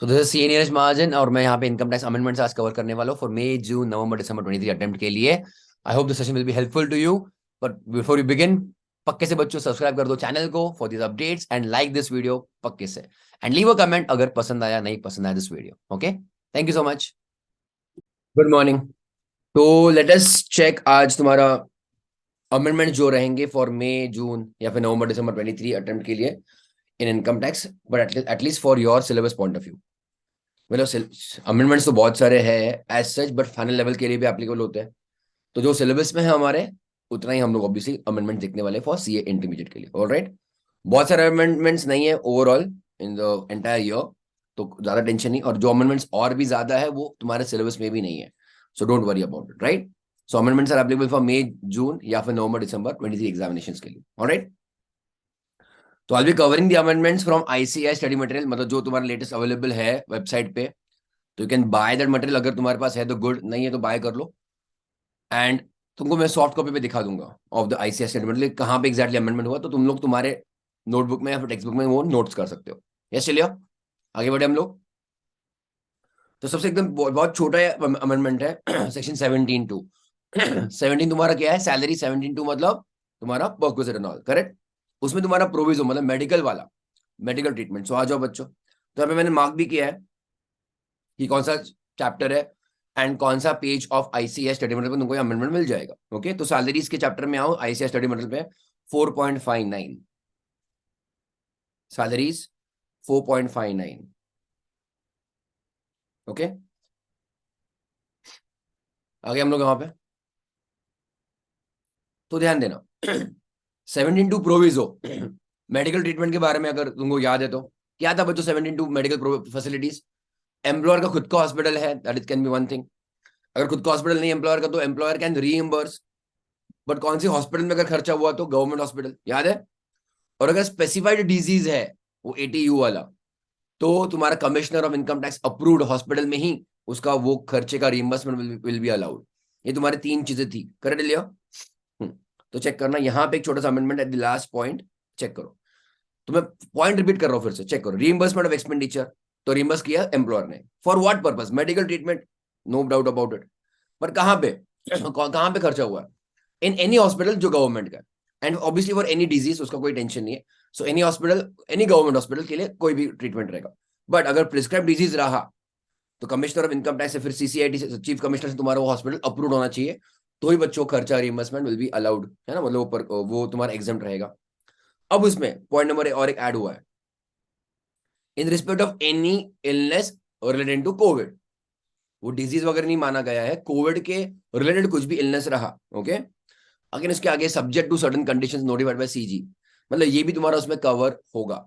So this is C Neeraj Mahajan और मैं यहाँ पे इनकम टैक्स अमेंडमेंट्स आज कवर करने वाला हूँ for May June November December 23 attempt के लिए। I hope this session will be helpful to you. But before you begin, पक्के से बच्चों सब्सक्राइब कर दो चैनल को for this updates and like this video पक्के से एंड लीव अ कमेंट अगर पसंद आया नहीं पसंद आया this video. Okay, thank you so much. Good morning. तो लेट अस चेक आज तुम्हारा अमेंडमेंट जो रहेंगे फॉर मई जून या फिर नवंबर दिसंबर 23 अटेम्प्ट के लिए in income tax, but at least for your syllabus point of view. मतलब अमेंडमेंट्स तो बहुत सारे हैं as such, but final level के लिए भी एप्लीकेबल होते हैं। तो जो सिलेबस में है हमारे, उतना ही हम लोग ऑब्वियसली अमेंडमेंट देखने वाले फॉर सीए इंटरमीडिएट के लिए। ऑलराइट, बहुत सारे अमेंडमेंट्स नहीं है overall in the entire year, तो ज्यादा टेंशन नहीं। और जो अमेंडमेंट्स और भी ज्यादा है वो तुम्हारे सिलेबस में भी नहीं है, so don't worry about it. Right, so amendments are applicable for May June या फिर नवंबर दिसंबर 23 एग्जामिनेशन के लिए। ऑलराइट, तो I be covering the amendments from ICAI study material, मतलब जो तुम्हारा लेटेस्ट अवेलेबल है वेबसाइट पे। तो you can buy that material, अगर तुम्हारे पास है तो गुड, नहीं है तो बाय कर लो। एंड तुमको मैं सॉफ्ट कॉपी पे दिखा दूंगा ऑफ द आईसीएस स्टेटमेंट, मतलब कहाँ पे एग्जैक्टली अमेंडमेंट हुआ, तो तुम लोग तुम्हारे नोटबुक में या फिर टेक्स्ट बुक में वो नोट्स कर सकते हो। यस, चलिए आगे बढ़े हम लोग। तो सबसे एकदम बहुत छोटा अमेंडमेंट है सेक्शन 17(2). 17 तुम्हारा क्या है? सैलरी 17(2) मतलब तुम्हारा परक्विजिट एंड ऑल, करेक्ट। उसमें तुम्हारा प्रोविजो मतलब मेडिकल वाला, मेडिकल ट्रीटमेंट। सो आ जाओ बच्चों, तो यहाँ पे मैंने मार्क भी किया है कि कौन सा चैप्टर है एंड कौन सा page of ICS study material पे तुमको अमेंडमेंट मिल जाएगा। ओके, तो सैलरीज के चैप्टर में आओ, आईसीएस स्टडी मटेरियल पे 4.59, सैलरीज 4.59। ओके, आगे हम लोग यहाँ पे तो ध्यान देना। 17(2) प्रोविजो मेडिकल ट्रीटमेंट के बारे में अगर तुमको याद है तो क्या था बच्चों? 17(2) मेडिकल फैसिलिटीज, एम्प्लॉयर का खुद का हॉस्पिटल है, that is can be one thing. अगर खुद का हॉस्पिटल नहीं एम्प्लॉयर का, तो एम्प्लॉयर कैन रीइंबर्स। बट कौन सी हॉस्पिटल में अगर खर्चा हुआ तो गवर्नमेंट हॉस्पिटल, याद है। और अगर स्पेसिफाइड डिजीज है वो एटीयू वाला, तो तुम्हारा commissioner of income tax approved hospital में ही उसका वो खर्चे का रिइंबर्समेंट विल बी अलाउड। ये तुम्हारी तीन चीजें थी, करेक्ट लिया। तो चेक करना, यहाँ पे एक छोटा सा अमेंडमेंट है, द लास्ट पॉइंट चेक करो। तो मैं पॉइंट रिपीट कर रहा हूँ फिर से, चेक करो। रिइंबर्समेंट ऑफ एक्सपेंडिचर, तो रिइंबर्स किया एम्प्लॉयर ने for what purpose? Medical treatment, no doubt about it. पर कहाँ पे कहाँ पे खर्चा हुआ है? इन एनी हॉस्पिटल जो गवर्नमेंट का, and obviously for any disease उसका कोई टेंशन नहीं है। So any hospital, any government hospital के लिए कोई भी ट्रीटमेंट रहेगा। बट अगर प्रिस्क्राइब डिजीज रहा तो कमिश्नर ऑफ इनकम टैक्स से फिर सीसीआईटी से, चीफ कमिश्नर से तुम्हारा वो हॉस्पिटल अप्रूव होना चाहिए, तो ही बच्चों खर्चा रिइंबर्समेंट विल बी अलाउड, है ना, मतलब ऊपर वो तुम्हारा एग्जाम रहेगा। अब उसमें पॉइंट नंबर और एक ऐड हुआ है, in respect of any illness related to Covid. वो डिजीज वगैरह नहीं माना गया है, कोविड के रिलेटेड कुछ भी इलनेस रहा। ओके, अगेन इसके आगे subject to certain conditions notified by CG, मतलब ये भी तुम्हारा उसमें कवर होगा।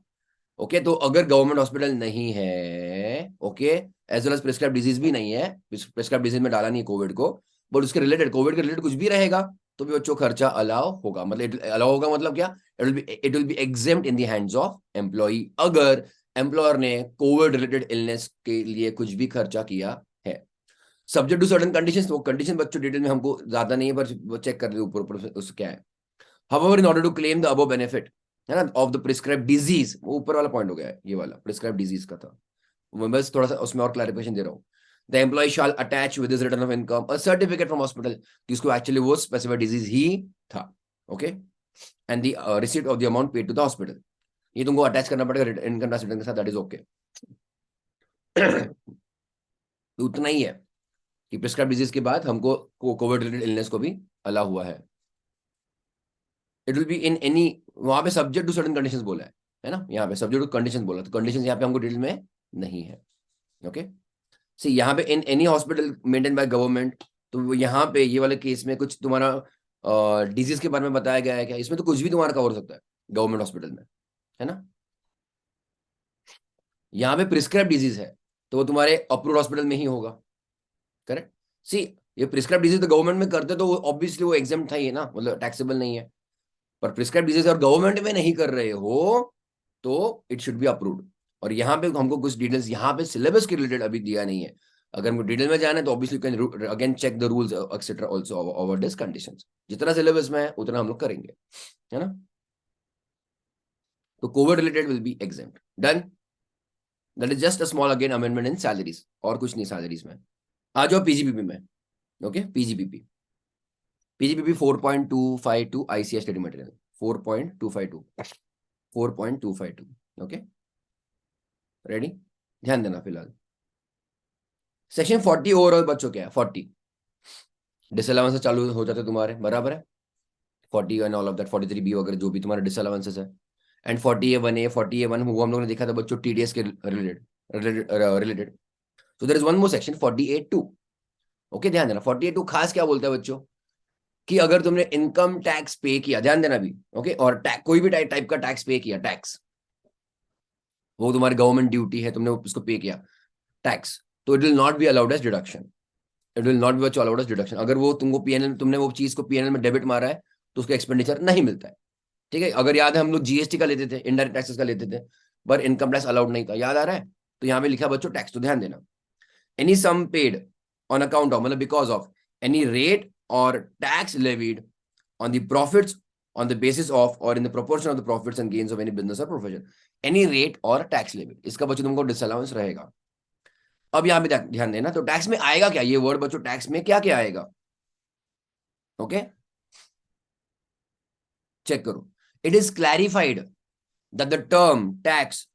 ओके, तो अगर गवर्नमेंट हॉस्पिटल नहीं है, okay, as well as prescribe disease भी नहीं है, प्रिस्क्राइब डिजीज में डाला नहीं कोविड को, बट उसके रिलेटेड, कोविड के रिलेटेड कुछ भी रहेगा, तो भी बच्चों खर्चा अलाउ होगा। मतलब अलाउ होगा मतलब क्या? It will be exempt in the hands of employee, अगर एम्प्लॉयर ने कोविड रिलेटेड इलनेस के लिए कुछ भी खर्चा किया है। सब्जेक्ट टू सर्टेन कंडीशंस, तो कंडीशन बच्चों डिटेल में हमको ज्यादा नहीं है, पर वो चेक कर दे ऊपर ऊपर उस क्या है। However in order to claim the above benefit, है ना, ऑफ द प्रिस्क्राइब डिजीज, वो ऊपर वाला पॉइंट हो गया है, ये वाला प्रिस्क्राइब डिजीज का था। मैं बस थोड़ा सा उसमें और क्लैरिफिकेशन दे रहा हूँ। The employ shall attach with his return of income a certificate from hospital, जिसको एक्चुअली वो स्पेसिफाइड डिजीज ही था। Okay, and the receipt of the amount paid to the hospital, ये तुमको अटैच करना पड़ेगा इनकम टैक्स रिटर्न के साथ, दैट इज ओके। उतना ही है कि प्रिस्क्राइब डिजीज के बाद हमको कोविड रिलेटेड इलनेस को भी अलाउ हुआ है। It will be in any, वहां पे सब्जेक्ट टू सर्टेन कंडीशंस बोला है ना, यहाँ पे सब्जेक्ट टू कंडीशंस बोला, तो कंडीशंस यहाँ पे हमको डिटेल में नहीं है। ओके, सी यहाँ पे इन any hospital maintain by government, तो यहाँ पे ये वाले केस में कुछ तुम्हारा डिजीज के बारे में बताया गया है क्या? इसमें तो कुछ भी तुम्हारा कवर हो सकता है गवर्नमेंट हॉस्पिटल में, है ना। यहाँ पे प्रिस्क्राइब डिजीज है तो वो तुम्हारे अप्रूव हॉस्पिटल में ही होगा, करेक्ट। सी, ये प्रिस्क्राइब डिजीज तो गवर्नमेंट में करते तो ऑब्वियसली वो एग्जाम था ही ना, मतलब टैक्सेबल नहीं है। पर प्रिस्क्राइब डिजीज और गवर्नमेंट में नहीं कर रहे हो तो इट शुड बी अप्रूव्ड। और यहाँ पे हमको कुछ डिटेल्स यहाँ पे सिलेबस के रिलेटेड अभी दिया नहीं है। अगर हमको डिटेल में जाना है तो obviously can again check the rules etcetera also over this conditions. जितना सिलेबस में है उतना हम लोग करेंगे, है ना। तो Covid related will be examined, done. That is just a small again amendment in salaries, और कुछ नहीं सैलरीज में। आ जाओ पीजीबीपी में। Okay, PGBP 4.252 ICS study material 4.252 4.252। Okay, ready, ध्यान देना। फिलहाल सेक्शन 40 ओवरऑल बच्चों क्या है, 40 डिसअलाउंस से चालू हो जाते तुम्हारे, बराबर है। 40 and all of that, 43B वगैरह जो भी तुम्हारे डिसअलाउंसेस है। एंड 40A1A 40A1 वो हम लोगों ने देखा था बच्चों टीडीएस के रिलेटेड। So there is one more section 48(2). Okay, ध्यान देना। 48(2) खास क्या बोलता है बच्चों, कि अगर तुमने इनकम टैक्स पे किया, ध्यान देना भी, ओके, और कोई भी टाइप का टैक्स पे किया, टैक्स वो तुम्हारी गवर्नमेंट ड्यूटी है, तुमने उसको पे किया टैक्स, तो it will not be allowed as deduction. It will not be allowed as deduction. अगर वो तुमको पीएनएल, तुमने वो चीज को पीएनएल में डेबिट मारा है, तो उसका एक्सपेंडिचर नहीं मिलता है। ठीक है, अगर याद है हम लोग जीएसटी का लेते थे, इनडायरेक्ट टैक्सेस का लेते थे, पर इनकम टैक्स अलाउड नहीं था, याद आ रहा है। तो यहाँ पे लिखा बच्चों टैक्स, तो ध्यान देना। Any sum paid on account of, मतलब बिकॉज ऑफ एनी रेट और tax levied on the profits on the basis of or in the proportion of the profits and gains of any business or profession, any rate और tax levied, इसका बच्चों तुमको disallowance रहेगा। अब यहाँ पे ध्यान देना, तो टैक्स में आएगा क्या, ये वर्ड बच्चों टैक्स में क्या क्या आएगा। ओके, चेक करो। It is clarified that the term tax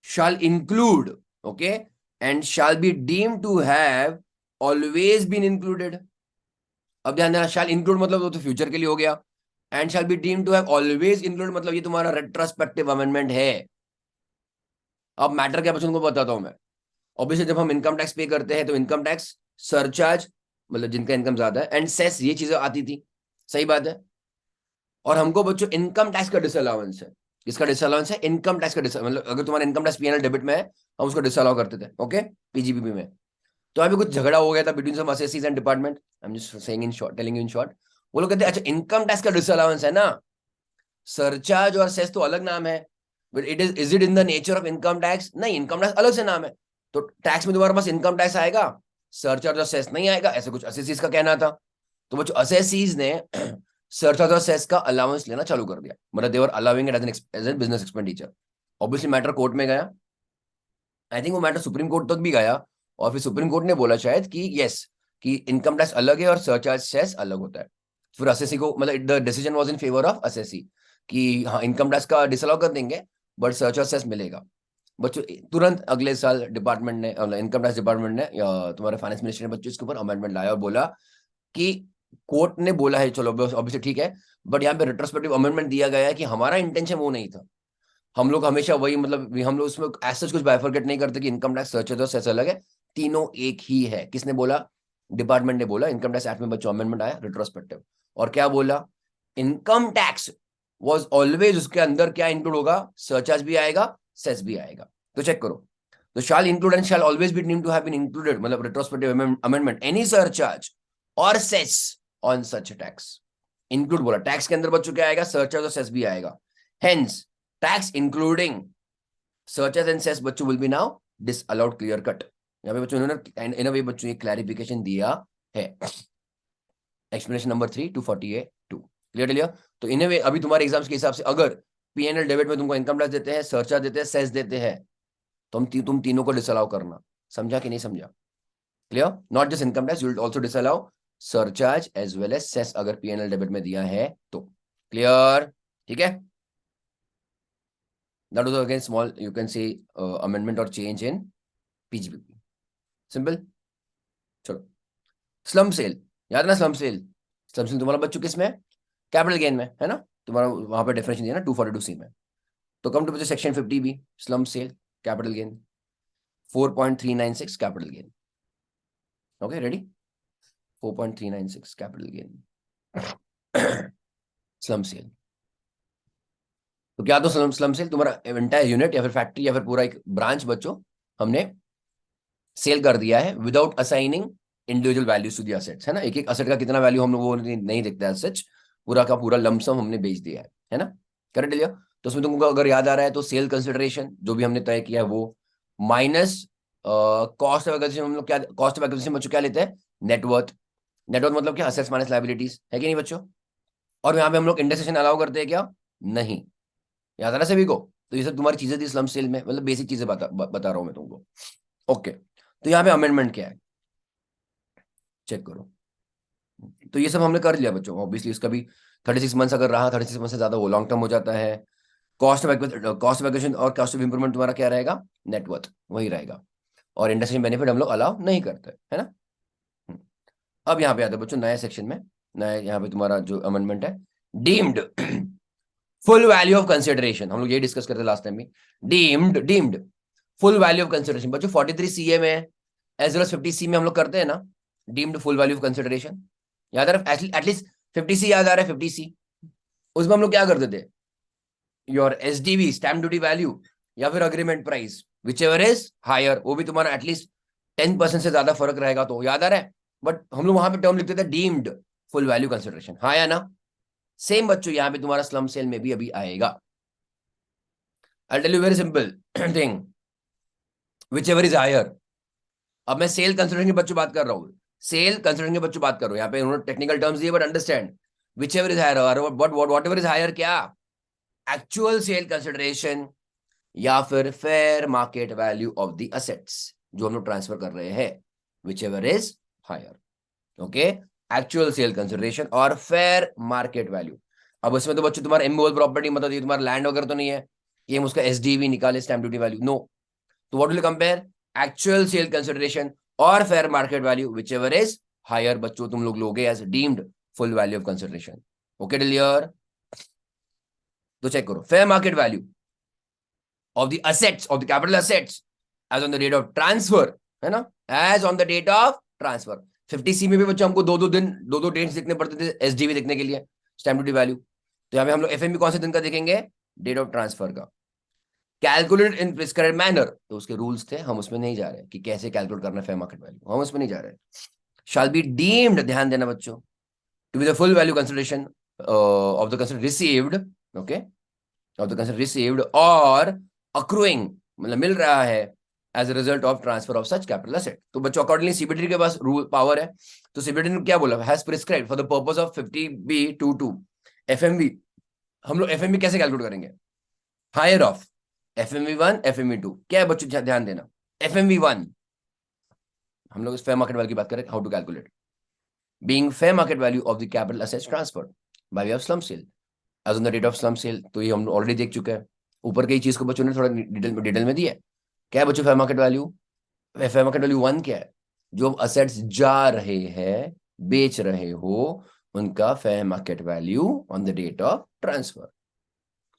shall include, okay, and shall be deemed to have always been included। अब ध्यान देना, shall include मतलब तो फ्यूचर के लिए हो गया, and shall be deemed to have always include मतलब ये तुम्हारा रेट्रोस्पेक्टिव अमेंडमेंट है। अब मैटर क्या बच्चों को बताता हूं मैं। ऑब्वियसली जब हम इनकम टैक्स पे करते हैं तो इनकम टैक्स, सरचार्ज मतलब जिनका इनकम ज्यादा है, एंड सेस ये चीजें आती थी, सही बात है। और हमको बच्चों इनकम टैक्स का डिसअलाउंस है। किसका डिसअलाउंस है, इनकम टैक्स का मतलब अगर तुम्हारा इनकम टैक्स पीएनएल डेबिट में है, हम उसको डिसअलाउ करते थे। ओके, पीजीबीपी में। तो अभी कुछ झगड़ा हो गया था between some assessees and department. I am just saying in short, telling you in short. वो लोग कहते हैं अच्छा इनकम टैक्स का डिसअलाउंस है ना, सरचार्ज और सेस तो अलग नाम है, but is it in the nature of income tax, नहीं, इनकम टैक्स अलग से नाम है। तो टैक्स में तुम्हारे पास इनकम टैक्स आएगा, सरचार्ज और सेस नहीं आएगा, ऐसे कुछ असेसीज का कहना था। तो बच्चों असेसीज ने सरचार्ज और सेस का अलाउंस लेना चालू कर दिया, मतलब they were allowing it as an business expenditure. Obviously matter court में गया, आई थिंक वो मैटर सुप्रीम कोर्ट तक भी गया, और फिर सुप्रीम कोर्ट ने बोला शायद कि यस, कि इनकम टैक्स अलग है और सरचार्ज सेस अलग होता है। फिर असेसी को मतलब the decision was in favour of assessee कि हाँ इनकम टैक्स का डिसअलाउ कर देंगे, बट सरचार्ज सेस मिलेगा। बच्चों तुरंत अगले साल डिपार्टमेंट ने, इनकम टैक्स डिपार्टमेंट ने या तुम्हारे फाइनेंस मिनिस्टर ने बच्चों इसके ऊपर अमेंडमेंट लाया और बोला कि कोर्ट ने बोला है चलो ऑब्वियसली ठीक है, बट यहाँ पे रेट्रोस्पेक्टिव अमेंडमेंट दिया गया है कि हमारा इंटेंशन वो नहीं था। हम लोग हमेशा वही मतलब हम लोग उसमें ऐसा कुछ बाइफरकेट नहीं करते कि इनकम टैक्स सर्च सेस अलग है, तीनों एक ही है। किसने बोला, डिपार्टमेंट ने बोला। इनकम टैक्स एक्ट में बच्चों अमेंडमेंट आया रेट्रोस्पेक्टिव, और क्या बोला, इनकम टैक्स वाज ऑलवेज, उसके अंदर क्या इंक्लूड होगा, सरचार्ज भी आएगा, सेस भी आएगा। तो चेक करो, तो shall include and shall always be deemed to have been included मतलब रेट्रोस्पेक्टिव अमेंडमेंट एनी सरचार्ज और cess on such tax. Include बोला, टैक्स के अंदर बच्चों क्या आएगा, सरचार्ज और सेस भी आएगा। Hence tax including surcharges and cess बच्चों will be now disallowed, clear cut. यहाँ पे बच्चों इन्होंने इन अ वे बच्चों ये क्लैरिफिकेशन दिया है। एक्सप्लेनेशन नंबर 3 to 48(2) क्लियर लिया। तो इन अ वे अभी तुम्हारे एग्जाम्स के हिसाब से अगर पीएनएल डेबिट में तुमको इनकम टैक्स देते हैं, सर्चार्ज देते हैं, सेस देते हैं, तो तुम तीनों को डिसअलाउ करना। समझा कि नहीं समझा, clear. Not just income tax, you will also disallow surcharge as well as cess अगर पीएनएल डेबिट में दिया है तो। क्लियर, ठीक है। That was again small, you can say amendment or change in PGBP. Simple. चलो, स्लम सेल, याद ना स्लम सेल। स्लम सेल तुम्हारा बच्चों किस में है, कैपिटल गेन में है ना, तुम्हारा वहां पे डेफिनेशन दिया ना 242C में। तो कम टू बच्चों section 50B slump sale capital gain 4.396 capital gain. Okay ready, 4.396 capital gain slum sale. तो क्या तो स्लम सेल तुम्हारा एंटायर यूनिट या फिर फैक्ट्री या फिर पूरा एक ब्रांच बच्चों हमने सेल कर दिया है without assigning individual values to the assets, है ना। एक एक एसेट का कितना वैल्यू हम लोग वो नहीं देखते हैं, सच पूरा का पूरा लमसम हमने बेच दिया है ना। करेक्ट लिया। तो उसमें तुमको अगर याद आ रहा है तो सेल कंसिडरेशन जो भी हमने तय किया है वो माइनस कॉस्ट ऑफ एक्विजिशन। हम लोग क्या कॉस्ट ऑफ एक्विजिशन बच्चों क्या लेते हैं, नेटवर्थ। नेटवर्थ मतलब क्या, असेट्स माइनस लायबिलिटीज, है कि नहीं बच्चों। और यहाँ पे हम लोग इंडेक्सेशन अलाउ करते हैं क्या, नहीं, याद आ रहा सभी को। तो ये सब तुम्हारी चीजें थी स्लम सेल में, मतलब बेसिक चीजें बता रहा हूं मैं तुमको। ओके, तो यहाँ पे अमेंडमेंट क्या है चेक करो। तो ये सब हमने कर लिया बच्चों, ऑब्वियसली इसका भी 36 मंथ्स अगर रहा, 36 मंथ से ज्यादा वो लॉन्ग टर्म हो जाता है। कॉस्ट ऑफ एक्विजिशन और कॉस्ट ऑफ इंप्रूवमेंट तुम्हारा क्या रहेगा, नेटवर्थ वही रहेगा। और इंडस्ट्री बेनिफिट हम लोग अलाउ नहीं करते है ना। हम्म। अब यहाँ पे आते हैं बच्चों नए सेक्शन में, नया यहाँ पे तुम्हारा जो अमेंडमेंट है, deemed full value of consideration, हम लोग ये डिस्कस करते लास्ट टाइम भी। Deemed full value of consideration बच्चों 43 सीए में एज वेल एज 50 सी में हम लोग करते हैं ना, deemed full value of consideration. याद आ रहा है एटलीस्ट 50 सी याद आ रहा है, 50 सी। उसमें हम लोग क्या करते थे, your SDV stamp duty value या फिर agreement price whichever is higher, वो भी तुम्हारा एटलीस्ट 10% से ज्यादा फर्क रहेगा, तो याद आ रहा है। बट हम लोग वहां पे टर्म लिखते थे डीम्ड फुल वैल्यू कंसिडरेशन, हाँ या ना। सेम बच्चों यहाँ पे तुम्हारा स्लम सेल में भी अभी आएगा। I tell you very simple thing, whichever is higher. अब मैं सेल कंसिडरेशन के बच्चों बात कर रहा हूँ, सेल कंसिडरेशन के बच्चों बात कर रहा हूँ, यहाँ पे उन्होंने टेक्निकल टर्म्स दिए but understand, whichever is higher, whatever is higher क्या, एक्चुअल सेल कंसिडरेशन या फिर fair market value of the assets जो हम लोग ट्रांसफर कर रहे हैं, whichever is higher. Okay, actual sale consideration और फेयर मार्केट वैल्यू। अब इसमें तो बच्चों तुम्हारा इमूवेबल प्रॉपर्टी मतलब ये तुम्हारा लैंड वगैरह तो नहीं है, ये हम उसका एसडीवी निकाले स्टैम्प ड्यूटी वैल्यू, नो। तो what will compare, actual sale consideration और fair market value whichever is higher बच्चों तुम लोग लोगे as deemed full value of consideration. Okay clear. तो चेक करो, fair market value of the assets of the capital assets as on the date of transfer, है ना, as on the date of transfer। 50C में भी बच्चों हमको दो दो डेट्स लिखने पड़ते थे एसडीवी लिखने के लिए, स्टैम्प ड्यूटी वैल्यू। तो यहाँ पे हम लोग एफएमबी कौन से दिन का देखेंगे, डेट ऑफ ट्रांसफर का। कैलकुलेट इन प्रिस्क्राइब्ड मैनर, तो उसके रूल्स थे, हम उसमें नहीं जा रहे कि कैसे कैलकुलेट करना है फेयर मार्केट वैल्यू, हम उसमें नहीं जा रहे। शाल बी डीम्ड, ध्यान देना बच्चों, to be the full value consideration of the consider received, okay, of the consider received और अक्रूइंग मतलब मिल रहा है as a result of transfer of such capital asset. तो बच्चों अकॉर्डिंगली सीबीडी के पास रूल पावर है, तो सीबीडी ने क्या बोला, has prescribed for the purpose of 50B22 FMV. हम लोग एफएमवी कैसे कैलकुलेट करेंगे, हायर ऑफ एफएमवी 1 एफएमवी 2। क्या है बच्चों ध्यान देना, एफएमवी 1 हम लोग इस फेयर मार्केट वैल्यू की बात करें, how to calculate, being fair market value of the capital assets transferred by way of slump sale as on the date of slump sale. तो ये हम ऑलरेडी देख चुके हैं, ऊपर की चीज को बच्चों ने थोड़ा डिटेल में दिया है। क्या है बच्चों fair market value, fair market value 1 क्या है, जो असेट्स जा रहे हैं बेच रहे हो उनका fair market value on the date of transfer.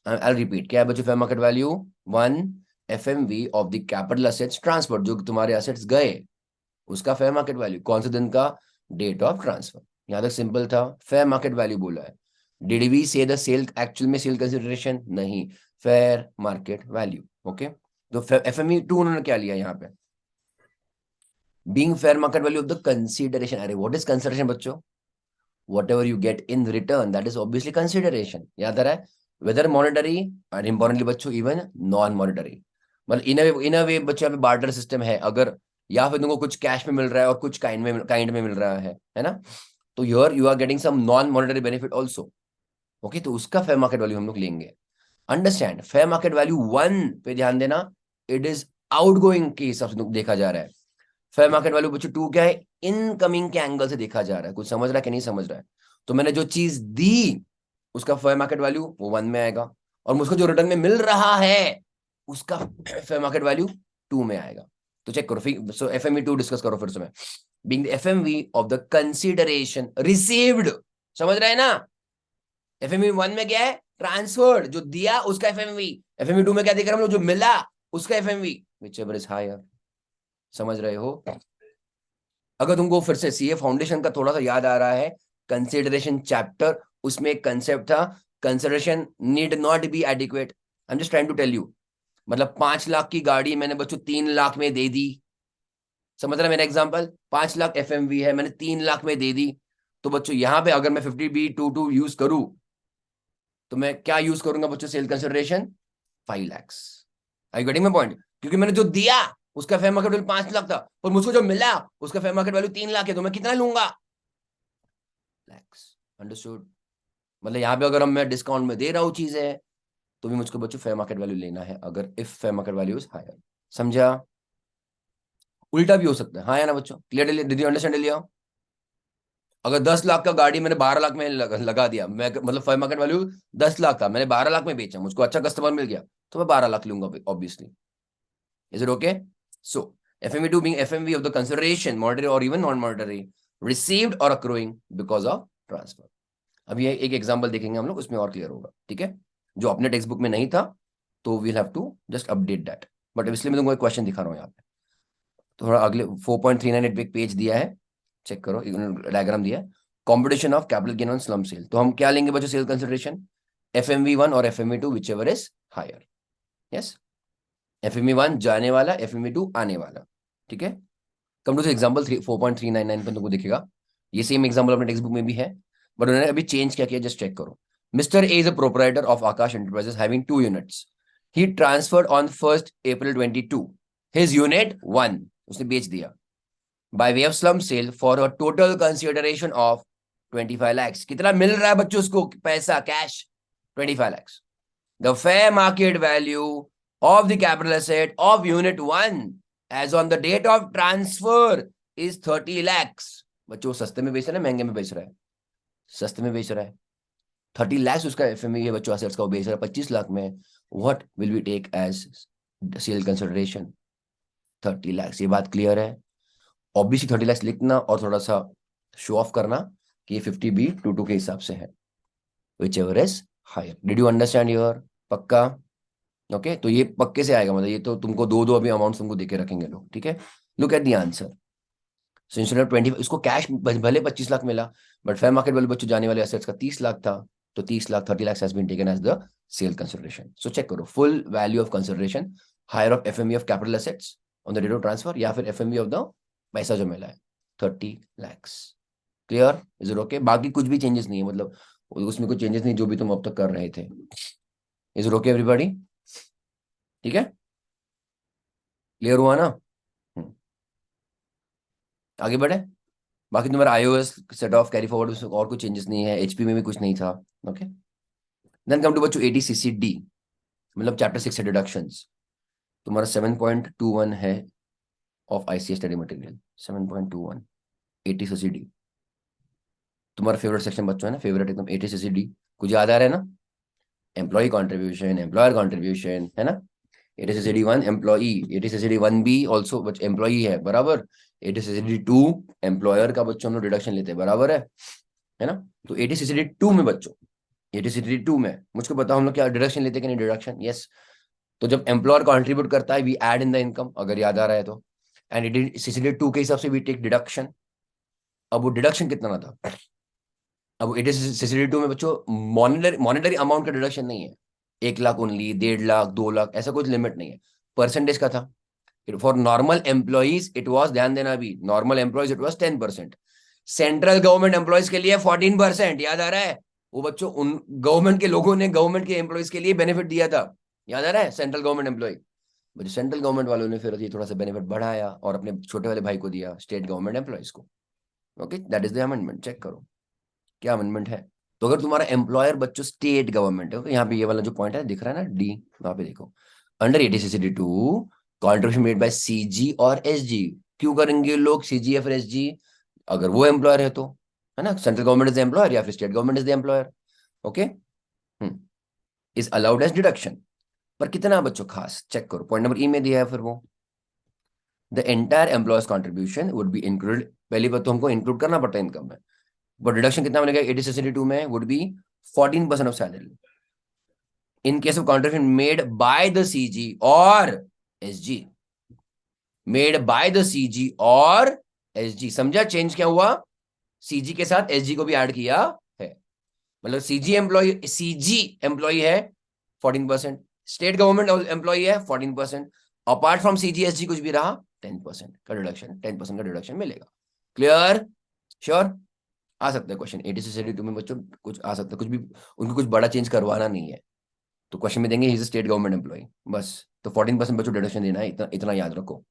I repeat, क्या है बच्चों fair market value 1 FMV of the capital assets transfer, जो तुम्हारे असेट्स गए उसका फेयर मार्केट वैल्यू कौन से दिन का, डेट ऑफ ट्रांसफर। यहां तक सिंपल था, फेयर मार्केट वैल्यू बोला है। डिड वी से द सेल एक्चुअल में सेल कंसिडरेशन, नहीं, फेयर मार्केट वैल्यू। ओके, तो एफएमई 2 उन्होंने क्या लिया यहाँ पे, being fair market value of the consideration. अरे व्हाट इज कंसिडरेशन बच्चों, what ever you get in return that is obviously consideration. याद आ रहा है, वेदर मॉनिटरी और इंपॉर्टेंटली बच्चों इवन नॉन मॉनिटरी, मतलब इन अ वे बच्चों यहाँ पे बार्टर सिस्टम है, अगर या फिर तुमको कुछ कैश में मिल रहा है और कुछ काइंड में मिल रहा है ना, तो your you are getting some non monetary benefit also. Okay, तो उसका फेयर मार्केट वैल्यू हम लोग लेंगे। अंडरस्टैंड, फेयर मार्केट वैल्यू 1 पे ध्यान देना, इट इज आउटगोइंग के हिसाब से देखा जा रहा है। फेयर मार्केट वैल्यू बच्चों 2 क्या है, इनकमिंग के एंगल से देखा जा रहा है। कुछ समझ रहा है कि नहीं समझ रहा है, तो मैंने जो चीज दी उसका फेयर मार्केट वैल्यू वो 1 में आएगा, और मुझको जो रिटर्न में मिल रहा है उसका फेयर मार्केट वैल्यू 2 में आएगा। तो चेक करो फिर, सो एफएमवी 2 डिस्कस करो फिर से मैं, being the FMV of the consideration received, समझ रहे हैं ना। एफएमवी 1 में क्या है, ट्रांसफर्ड, जो दिया उसका एफएमवी, एफएमवी 2 में क्या देख रहे हम लोग, जो मिला उसका FMV whichever is higher. समझ रहे हो। अगर तुमको फिर से सीए फाउंडेशन का थोड़ा सा याद आ रहा है, कंसिडरेशन चैप्टर, उसमें एक कंसेप्ट था, consideration need not be adequate. I am just trying to tell you, मतलब 5 लाख की गाड़ी मैंने बच्चों 3 लाख में दे दी, समझ रहा है मेरा एग्जांपल, 5 लाख एफएमवी है, मैंने 3 लाख में दे दी। तो बच्चों यहाँ पे अगर मैं 50B22 यूज करूं तो मैं क्या यूज करूंगा बच्चों, sale consideration 5 lakhs। I getting my point, क्योंकि मैंने जो दिया उसका फेयर मार्केट वैल्यू 5 लाख था, और मुझको जो मिला उसका फेयर मार्केट वैल्यू 3 लाख है, तो मैं कितना लूंगा, लैक्स। अंडरस्टूड। मतलब यहाँ पे अगर हम मैं डिस्काउंट में दे रहा हूँ चीजें तो भी मुझको बच्चों फेयर मार्केट वैल्यू लेना है, अगर if fair market value is higher. समझा? उल्टा भी हो सकता है, हाँ या ना बच्चों? क्लियर? डिड यू अंडरस्टैंड लिया? अगर 10 लाख का गाड़ी मैंने 12 लाख में लगा दिया, मैं मतलब फेयर मार्केट वैल्यू 10 लाख था, मैंने 12 लाख में बेचा, मुझको अच्छा कस्टमर मिल गया, तो मैं 12 लाख लूंगा obviously. Is it okay? So FME2 being FMV of the consideration, monetary or even non-monetary, received or accruing because of transfer. अब ये एक एग्जांपल देखेंगे हम लोग, उसमें और क्लियर होगा, ठीक है? जो अपने टेक्स्ट बुक में नहीं था, तो we'll have to just update that, but इसलिए मैं तुमको एक क्वेश्चन दिखा रहा हूँ यहाँ पे। थोड़ा अगले 4.398 पे एक पेज दिया है, चेक करो, डायग्राम दिया है, competition of capital gain on slum sale. तो हम क्या लेंगे बच्चों सेल कंसिडरेशन? FMV1 और FME2 whichever is higher. Yes, FME1 जाने वाला, FME2 आने वाला, ठीक है? कम टू एग्जाम्पल 4.399 पर तुमको दिखेगा, ये सेम एग्जाम्पल अपने टेक्स्ट बुक में भी है, बट उन्होंने अभी चेंज क्या किया, जस्ट चेक करो। Mister A is a proprietor of Akash enterprises having 2 units. He transferred on 1st April 22 his unit 1, उसने बेच दिया, bye way of slump cell for a total consideration of 25 lakhs। कितना मिल रहा है बच्चों उसको पैसा, cash? 25 lakhs। The fair market value of the capital asset of unit 1 as on the date of transfer is 30 lakhs। बच्चों सस्ते में बेच रहा है, महंगे में बेच रहा है? सस्ते में बेच रहा है। 30 lakhs उसका FME है बच्चों, असेट्स का, वो बेच रहा है 25 लाख में। What will we take as sale consideration? 30 lakhs। ये बात क्लियर है? ऑब्वियसली 30 lakhs लिखना और थोड़ा सा शो ऑफ करना कि ये 50B22 के हिसाब से है, whichever is higher. Did you understand your? पक्का? ओके, तो ये पक्के से आएगा, मतलब ये तो तुमको दो दो अभी अमाउंट तुमको देके रखेंगे लोग, ठीक है? Look at the answer. So instead of 20, इसको कैश भले 25 लाख मिला, बट फेयर मार्केट वैल्यू बच्चों जाने वाले एसेट्स का 30 लाख था, तो 30 lakh 30 lakhs has been taken as the sale consideration. So check करो, full value of consideration higher of FME of capital assets on the date of transfer, या फिर FME ऑफ द पैसा जो मिला है 30 lakhs। Clear? Is it okay? बाकी कुछ भी चेंजेस नहीं है, मतलब उसमें कोई चेंजेस नहीं जो भी तुम अब तक कर रहे थे। Is it okay everybody? ठीक है, क्लियर हुआ ना? आगे बढ़े। बाकी तुम्हारा iOS set of carry forward उसमें और कुछ चेंजेस नहीं है, HP में भी कुछ नहीं था। ओके, देन कम टू बच्चों 80CCD, मतलब चैप्टर 6 डिडक्शंस। तुम्हारा 7.21 है of ICA study material, 7.21 80CCD तुम्हारा फेवरेट सेक्शन बच्चों है ना, फेवरेट एकदम 80CCD। कुछ याद आ रहा है ना? एम्प्लॉय कॉन्ट्रीब्यूशन, एम्प्लॉयर कॉन्ट्रीब्यूशन, है ना? 80CCD1 employee, 80CCD1B also employee है, बराबर। 80CCD2 एम्प्लॉयर का बच्चों हम लोग डिडक्शन लेते हैं, बराबर है ना? तो 80CCD2 में बच्चों, 80CCD2 में मुझको बताओ हम लोग क्या डिडक्शन लेते हैं कि नहीं? Deduction, yes. तो जब एम्प्लॉयर कॉन्ट्रीब्यूट करता है we add in the income, अगर याद आ रहा है तो, एंड 80CCD2 के हिसाब से वी टेक डिडक्शन। अब वो डिडक्शन कितना था? अब 80CCD2 में बच्चों मॉनिटरी अमाउंट का डिडक्शन नहीं है, 1 लाख ओनली, 1.5 लाख, 2 लाख, ऐसा कुछ लिमिट नहीं है, परसेंटेज का था। For normal employees it was, ध्यान देना अभी, normal employees it was 10%, central government employees के लिए 14%, याद आ रहा है? वो बच्चों उन गवर्नमेंट के लोगों ने गवर्नमेंट के एम्प्लॉइज के लिए बेनिफिट दिया था, याद आ रहा है? सेंट्रल गवर्नमेंट एम्प्लॉय, बच्चों सेंट्रल गवर्नमेंट वालों ने फिर ये थोड़ा सा बेनिफिट बढ़ाया और अपने छोटे वाले भाई को दिया, स्टेट गवर्नमेंट एम्प्लॉइज को। Okay, that is the amendment. Check करो क्या अमेंडमेंट है। तो अगर तुम्हारा एम्प्लॉयर बच्चों स्टेट गवर्नमेंट है, तो यहाँ पे ये वाला जो पॉइंट है दिख रहा है ना, डी, वहां पे देखो, under 80CCD2 contribution made by CG और SG। क्यों करेंगे लोग CG या फिर SG? अगर वो एम्प्लॉयर है तो, है ना? Central government is the employer या फिर state government is the employer. Okay, is allowed as deduction. पर कितना बच्चों खास, चेक करो, पॉइंट नंबर ई में दिया है फिर वो, the entire employers contribution would be included. पहली बात तो हमको इंक्लूड करना पड़ता है इनकम में, बट डिडक्शन कितना मिलेगा 80CCD2 में? Would be 14% of salary in case of contribution made by the CG और SG। Made by the CG और SG, समझा चेंज क्या हुआ? CG के साथ SG को भी ऐड किया है, मतलब CG एम्प्लॉय है 14%, स्टेट गवर्नमेंट एम्प्लॉय है 14%, अपार्ट फ्रॉम CG SG कुछ भी रहा 10% का डिडक्शन, 10% का डिडक्शन मिलेगा। क्लियर? श्योर? आ सकता है क्वेश्चन 80CCD2 में बच्चों, कुछ आ सकता है, कुछ भी उनको कुछ बड़ा चेंज करवाना नहीं है, तो क्वेश्चन में देंगे ही इज स्टेट गवर्नमेंट एम्प्लॉय, बस। तो 14% बच्चों डिडक्शन देना है, इतना इतना याद रखो।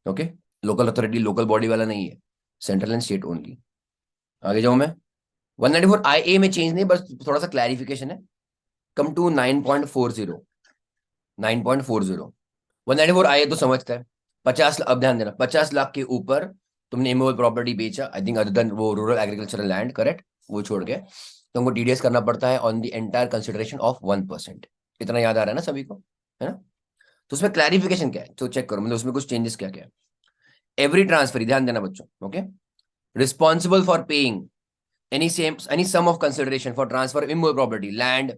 Okay, local authority, local body वाला नहीं है, सेंट्रल एंड स्टेट ओनली। आगे जाऊं मैं, 194 IA में चेंज नहीं, बस थोड़ा सा क्लैरिफिकेशन है। Come to 9.40, 9.40। 194 आए तो समझते हैं 50 लाख। अब ध्यान देना, 50 लाख के ऊपर तुमने इमूवेबल प्रॉपर्टी बेचा, आई थिंक अदर देन वो रूरल एग्रीकल्चरल लैंड, करेक्ट, वो छोड़ के तुमको टीडीएस करना पड़ता है on the entire consideration of 1%। इतना याद आ रहा है ना सभी को, है ना? तो उसमें क्लैरिफिकेशन क्या है तो चेक करो, मतलब उसमें कुछ चेंजेस क्या क्या है। एवरी ट्रांसफर, ध्यान देना बच्चों, okay, responsible for paying any sum of consideration for transfer of immovable property, land,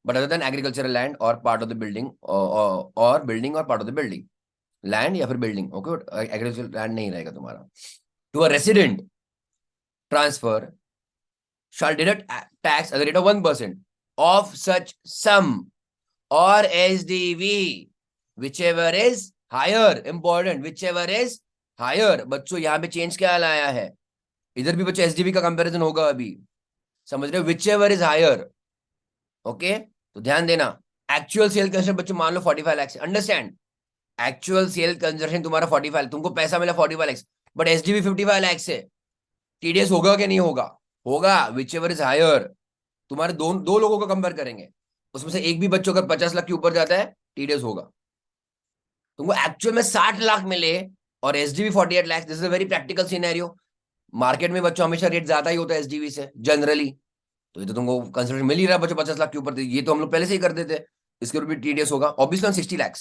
but other than agricultural land or part of the building, or building or part of the building, land या फिर building, okay, agricultural land नहीं रहेगा तुम्हारा, to a resident transfer shall deduct tax at the rate of 1% of such sum or SDV, whichever is higher, important, whichever is higher। बच्चों यहाँ पे change क्या लाया है, इधर भी बच्चों एसडीवी का कंपैरिजन होगा अभी, समझ रहे हो, whichever is higher, okay. तो ध्यान देना, एक्चुअल सेल कंजप्शन बच्चों मान लो 45 lakh, understand, actual sale consumption तुम्हारा 45, तुमको पैसा मिला 45 लाख, बट एसडीवी 55 लाख से, टीडीएस होगा कि नहीं होगा? होगा, विच एवर इज हायर। तुम्हारे दो लोगों को कंपेयर करेंगे, उसमें से एक भी बच्चों का 50 लाख के ऊपर जाता है, टीडीएस होगा। तुमको एक्चुअल में 60 लाख मिले और SDV 48 lakh, this is a very practical scenario. Market में बच्चों हमेशा रेट ज्यादा ही होता है एसडीवी से जनरली, तो ये तो तुमको कंसिडर मिल ही रहा है बच्चों 50 लाख के ऊपर, ये तो हम लोग पहले से ही कर देते, इसके ऊपर भी टीडीएस होगा ऑब्वियसली ऑन 60 लाख।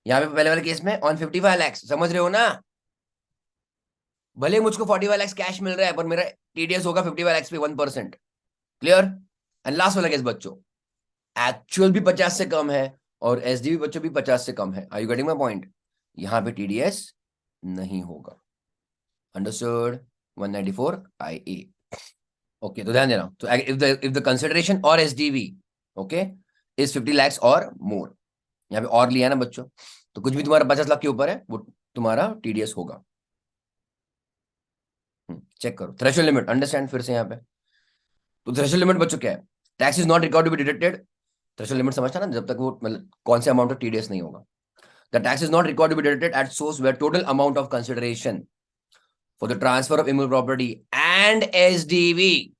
यहाँ पे पहले वाले केस में ऑन 55 लाख, समझ रहे हो ना? भले मुझको 45 लाख कैश मिल रहा है पर मेरा टीडीएस होगा 55 लाख पे 1%, क्लियर? एंड लास्ट वाला केस बच्चों, एक्चुअल भी 50 से कम है और एसडीवी बच्चों भी 50 से कम है, are you getting my point? यहाँ पे टीडीएस नहीं होगा, अंडरस्टूड? 194 IA, okay. तो ध्यान देना, तो इफ द कंसिडरेशन और एसडीवी, ओके, इज 50 लाख और मोर, यहाँ पे और लिया ना बच्चों, तो कुछ भी तुम्हारा 50 लाख के ऊपर है वो तुम्हारा टीडीएस होगा। चेक करो थ्रेशोल्ड लिमिट, अंडरस्टैंड फिर से यहाँ पे, तो थ्रेशोल्ड लिमिट बच्चों क्या है? Tax is not record to be deducted, threshold limit समझता ना, जब तक वो मतलब कौन से अमाउंट ऑफ टीडीएस नहीं होगा। The tax is not record to be deducted at source where total amount of consideration for the transfer of immovable property and SDV,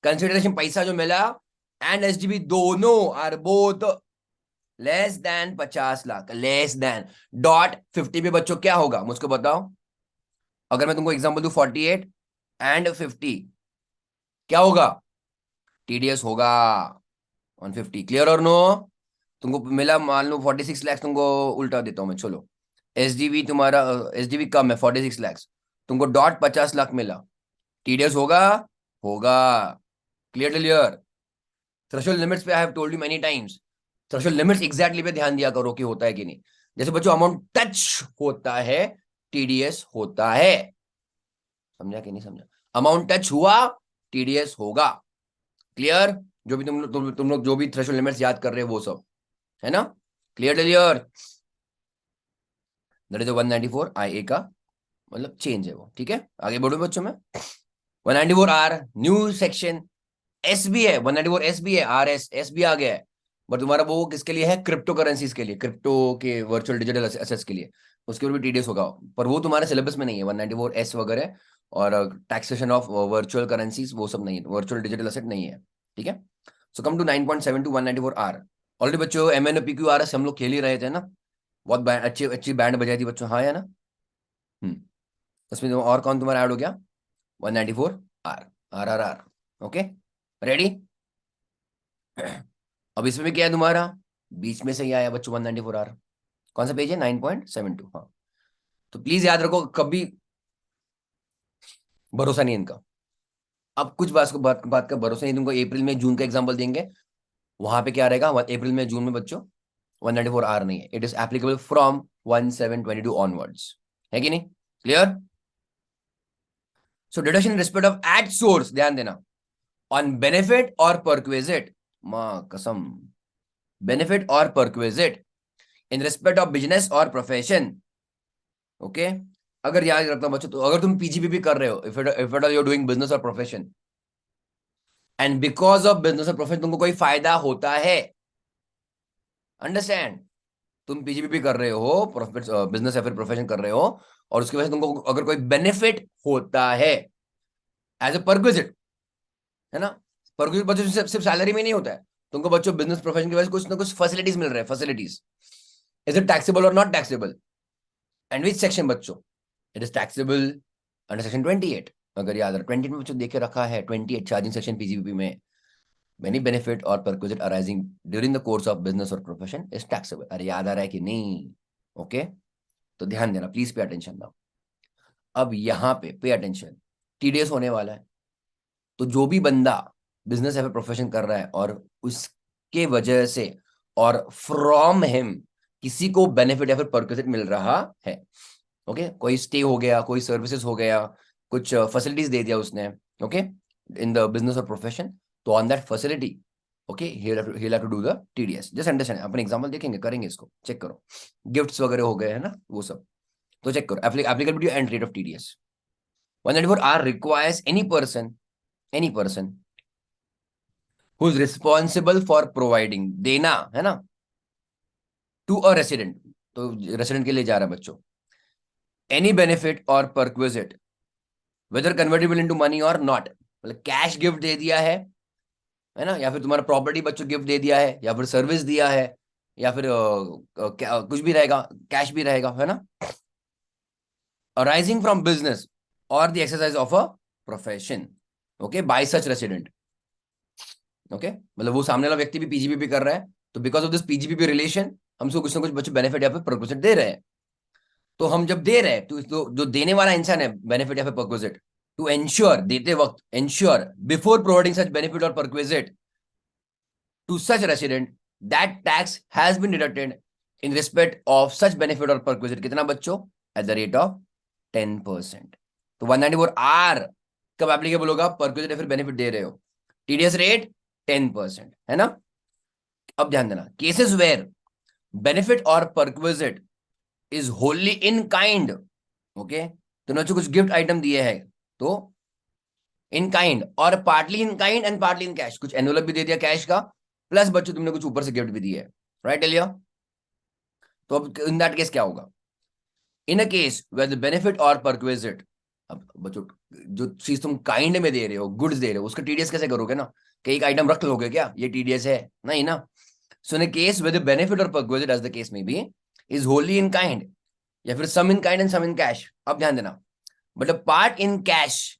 consideration पैसा जो मिला एंड एसडीवी दोनों are both less than 50 lakh, less than dot 50 पे बच्चों क्या होगा मुझको बताओ? अगर मैं तुमको एग्जांपल दूं 48 एंड 50, क्या होगा? टीडीएस होगा ऑन 50, क्लियर और नो? तुमको मिला मान लो 46 लाख, तुमको उल्टा देता हूं मैं, चलो, एसडीवी तुम्हारा, एसडीवी कम है 46 लाख, तुमको डॉट 50 लाख मिला, टीडीएस होगा? होगा, क्लियर क्लियर? थ्रेशोल्ड लिमिट्स पे I have told you many times, threshold limits exactly पे ध्यान दिया करो कि होता है कि नहीं। जैसे बच्चों अमाउंट टच होता है टीडीएस होता है, समझा कि नहीं समझा? अमाउंट टच हुआ टीडीएस होगा, क्लियर? जो भी तुम लोग जो भी थ्रेशोल्ड लिमिट्स याद कर रहे हो वो सब, है ना? Clear clear? That is 194 IA का मतलब चेंज है वो, ठीक है? आगे बढ़ो बच्चों में, 194 R न्यू सेक्शन एस भी है, 194 एस भी है, RS एस भी आ गया है, बट तुम्हारा वो किसके लिए है? क्रिप्टो करेंसीज के लिए, क्रिप्टो के वर्चुअल डिजिटल एसेट्स के लिए, उसके ऊपर भी टीडीएस होगा, पर वो तुम्हारे सिलेबस में नहीं है 194 एस वगैरह, और टैक्सेशन ऑफ वर्चुअल करेंसीज वो सब नहीं है, वर्चुअल डिजिटल एसेट नहीं है, ठीक है? So come to 9.7 to 194 R। Already बच्चों MN PQ RS हम लोग खेल ही रहे थे ना, बहुत अच्छी अच्छी बैंड बजाई थी बच्चों, हाँ या ना? उसमें और कौन तुम्हारा ऐड हो गया? 194 R, RRR, ओके, रेडी? अब इसमें भी क्या है तुम्हारा, बीच में से ही आया बच्चों 194 R, कौन सा पेज है? 9.72, हाँ। तो प्लीज याद रखो, कभी भरोसा नहीं इनका, अब कुछ बात का भरोसा नहीं तुमको, अप्रैल में जून का एग्जांपल देंगे, वहां पे क्या रहेगा अप्रैल में जून में बच्चों? 194 R नहीं है, it is applicable from 1722 onwards, है कि नहीं? Clear? So deduction in respect of at source, ध्यान देना, ऑन बेनिफिट और परक्विजिट, मां कसम, बेनिफिट और perquisite in respect of business और प्रोफेशन, ओके। अगर याद रखना बच्चों, तो अगर तुम पीजीबीपी कर रहे हो, if it you are doing business और profession, and because of business और प्रोफेशन तुमको कोई फायदा होता है, अंडरस्टैंड, तुम पीजीबीपी कर रहे हो, प्रॉफिट बिजनेस या फिर प्रोफेशन कर रहे हो, और उसकी वजह से तुमको अगर कोई बेनिफिट होता है एज ए परक्विजिट, है ना? परक्विजिट बच्चों सिर्फ सैलरी में नहीं होता है, तुमको बच्चों बिजनेस प्रोफेशन की वजह से कुछ ना कुछ फैसिलिटीज मिल रहे हैं, फैसिलिटीज। इज इट टैक्सेबल और not taxable? And which section बच्चों? It is taxable under section 28। अगर याद रहा 20 में बच्चों देखे रखा है 28 चार्जिंग सेक्शन पीजीबीपी में, many benefit or perquisite arising during the course of business or profession is taxable। अरे याद आ रहा है कि नहीं? ओके तो ध्यान देना, प्लीज पे अटेंशन नाउ। अब यहाँ पे अटेंशन, टीडीएस होने वाला है। तो जो भी बंदा बिजनेस या फिर प्रोफेशन कर रहा है और उसके वजह से और फ्रॉम हिम किसी को बेनिफिट या फिर परक्विजिट मिल रहा है, ओके कोई स्टे हो गया, कोई सर्विसेज हो गया, कुछ फैसिलिटीज दे दिया उसने, ओके इन द बिजनेस और प्रोफेशन, तो on that facility okay he'll have to do the TDS। Just understand, upon example देखेंगे, करेंगे इसको, चेक करो। गिफ्ट्स वगैरह हो गए है ना वो सब, तो चेक करो applicability and rate of TDS। 194 R requires any person who is responsible for providing, देना है ना, टू अ रेसिडेंट, तो रेसिडेंट के लिए जा रहा है बच्चों, एनी बेनिफिट और perquisite whether convertible into money और नॉट, मतलब कैश गिफ्ट दे दिया है ना, या फिर तुम्हारा प्रॉपर्टी बच्चों गिफ्ट दे दिया है, या फिर सर्विस दिया है, या फिर कुछ भी रहेगा, कैश भी रहेगा, है ना, अराइजिंग फ्रॉम बिजनेस और the exercise of a profession, okay bye such resident, okay मतलब वो सामने वाला व्यक्ति भी पीजीबीपी कर रहा है, तो because of this PGBP relation हमसे कुछ ना कुछ बच्चे बेनिफिट या फिर परक्विजिट दे रहे हैं। तो हम जब दे रहे हैं तो जो देने वाला इंसान है बेनिफिट या फिर परक्विजिट, टू एंश्योर, देते वक्त ensure before providing such benefit और perquisite to such resident that tax has been deducted in respect of such benefit or perquisite, कितना बच्चों? at the rate of 10%। तो 194 आर कब एप्लीकेबल होगा? परक्विजिट या फिर बेनिफिट दे रहे हो, टीडीएस रेट 10%, है ना। अब ध्यान देना, केसेस वेयर बेनिफिट और perquisite is wholly in kind, okay तो बच्चों कुछ गिफ्ट आइटम दिए हैं तो इन काइंड और partly in kind and partly in cash, कुछ एनवलप भी दे दिया कैश का, प्लस बच्चों तुमने कुछ ऊपर से गिफ्ट भी दिया है, राइट एलिया। तो अब इन दैट केस क्या होगा? In a case where the benefit और परक्विजिट, अब बच्चों जो चीज तुम काइंड में दे रहे हो, गुड्स दे रहे हो, उसका टीडीएस कैसे करोगे ना, कि एक आइटम रख लोगे क्या ये टीडीएस है? नहीं ना। So in a case where the benefit और perquisite as the case may be is wholly in kind या फिर some in kind and some in cash. अब ध्यान देना, but a part in cash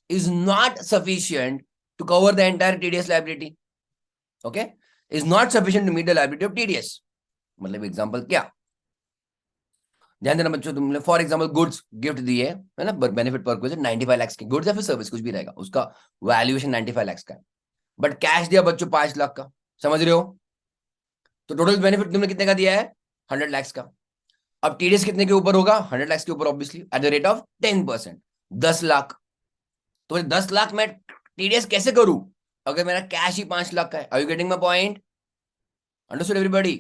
is not sufficient to cover the entire TDS liability, okay is not sufficient to meet the liability of TDS। मतलब example क्या, ध्यान देना बच्चों, तुमने for example goods gift दिए है ना, बेनिफिट परक्विजिट 95 लाख के गुड्स या फिर सर्विस कुछ भी रहेगा, उसका वैल्यूएशन 95 लाख का है, बट कैश दिया बच्चों 5 लाख का, समझ रहे हो? तो टोटल बेनिफिट तुमने कितने का दिया है? 100 लाख का। अब टीडीएस कितने के ऊपर होगा? 100 लाख के ऊपर, obviously eight the rate of 10%, 10 lakh. तो 10 लाख में टीडीएस कैसे करूं अगर मेरा कैश ही 5 लाख का है? Are you getting my point? Understood everybody?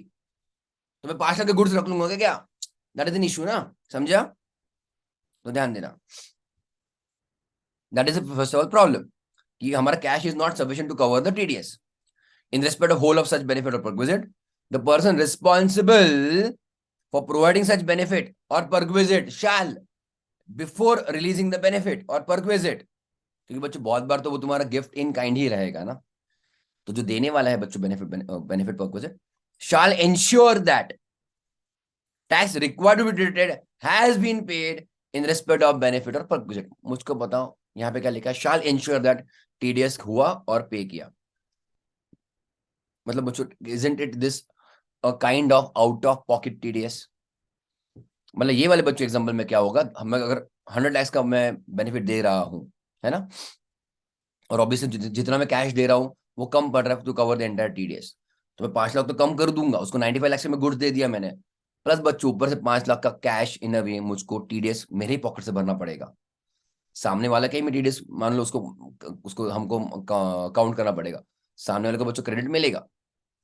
तो मैं 5 लाख के गुड्स रख लूंगा क्या? दैट इज एन इशू ना, समझा? तो ध्यान देना, that is first of all problem कि हमारा cash is not sufficient to cover the TDS in respect of whole of such benefit और perquisite. The person responsible for providing such benefit और perquisite shall before releasing the benefit और perquisite, क्योंकि बच्चों बहुत बार तो वो तुम्हारा गिफ्ट इन काइंड ही रहेगा ना, तो जो देने वाला है बच्चों benefit perquisite shall ensure that tax required to be deducted has been paid in respect of benefit और perquisite। मुझको बताओ यहाँ पे क्या लिखा है? shall ensure that TDS हुआ और पे किया, मतलब बच्चों isn't it this a kind of out of pocket TDS? मतलब ये वाले बच्चों एग्जांपल में क्या होगा, हमें अगर 100 लाख का मैं बेनिफिट दे रहा हूं है ना, और ऑब्वियसली जितना मैं कैश दे रहा हूं वो कम पड़ रहा है to cover the entire TDS, तो मैं 5 लाख तो कम कर दूंगा, उसको 95 लाख से मैं गुड्स दे दिया मैंने, प्लस बच्चों ऊपर से 5 लाख का कैश इन अ वे मुझको टीडीएस मेरे ही पॉकेट से भरना पड़ेगा। सामने वाला का ही मैं टीडीएस मान लो उसको उसको हमको काउंट करना पड़ेगा, सामने वाले को बच्चों क्रेडिट मिलेगा।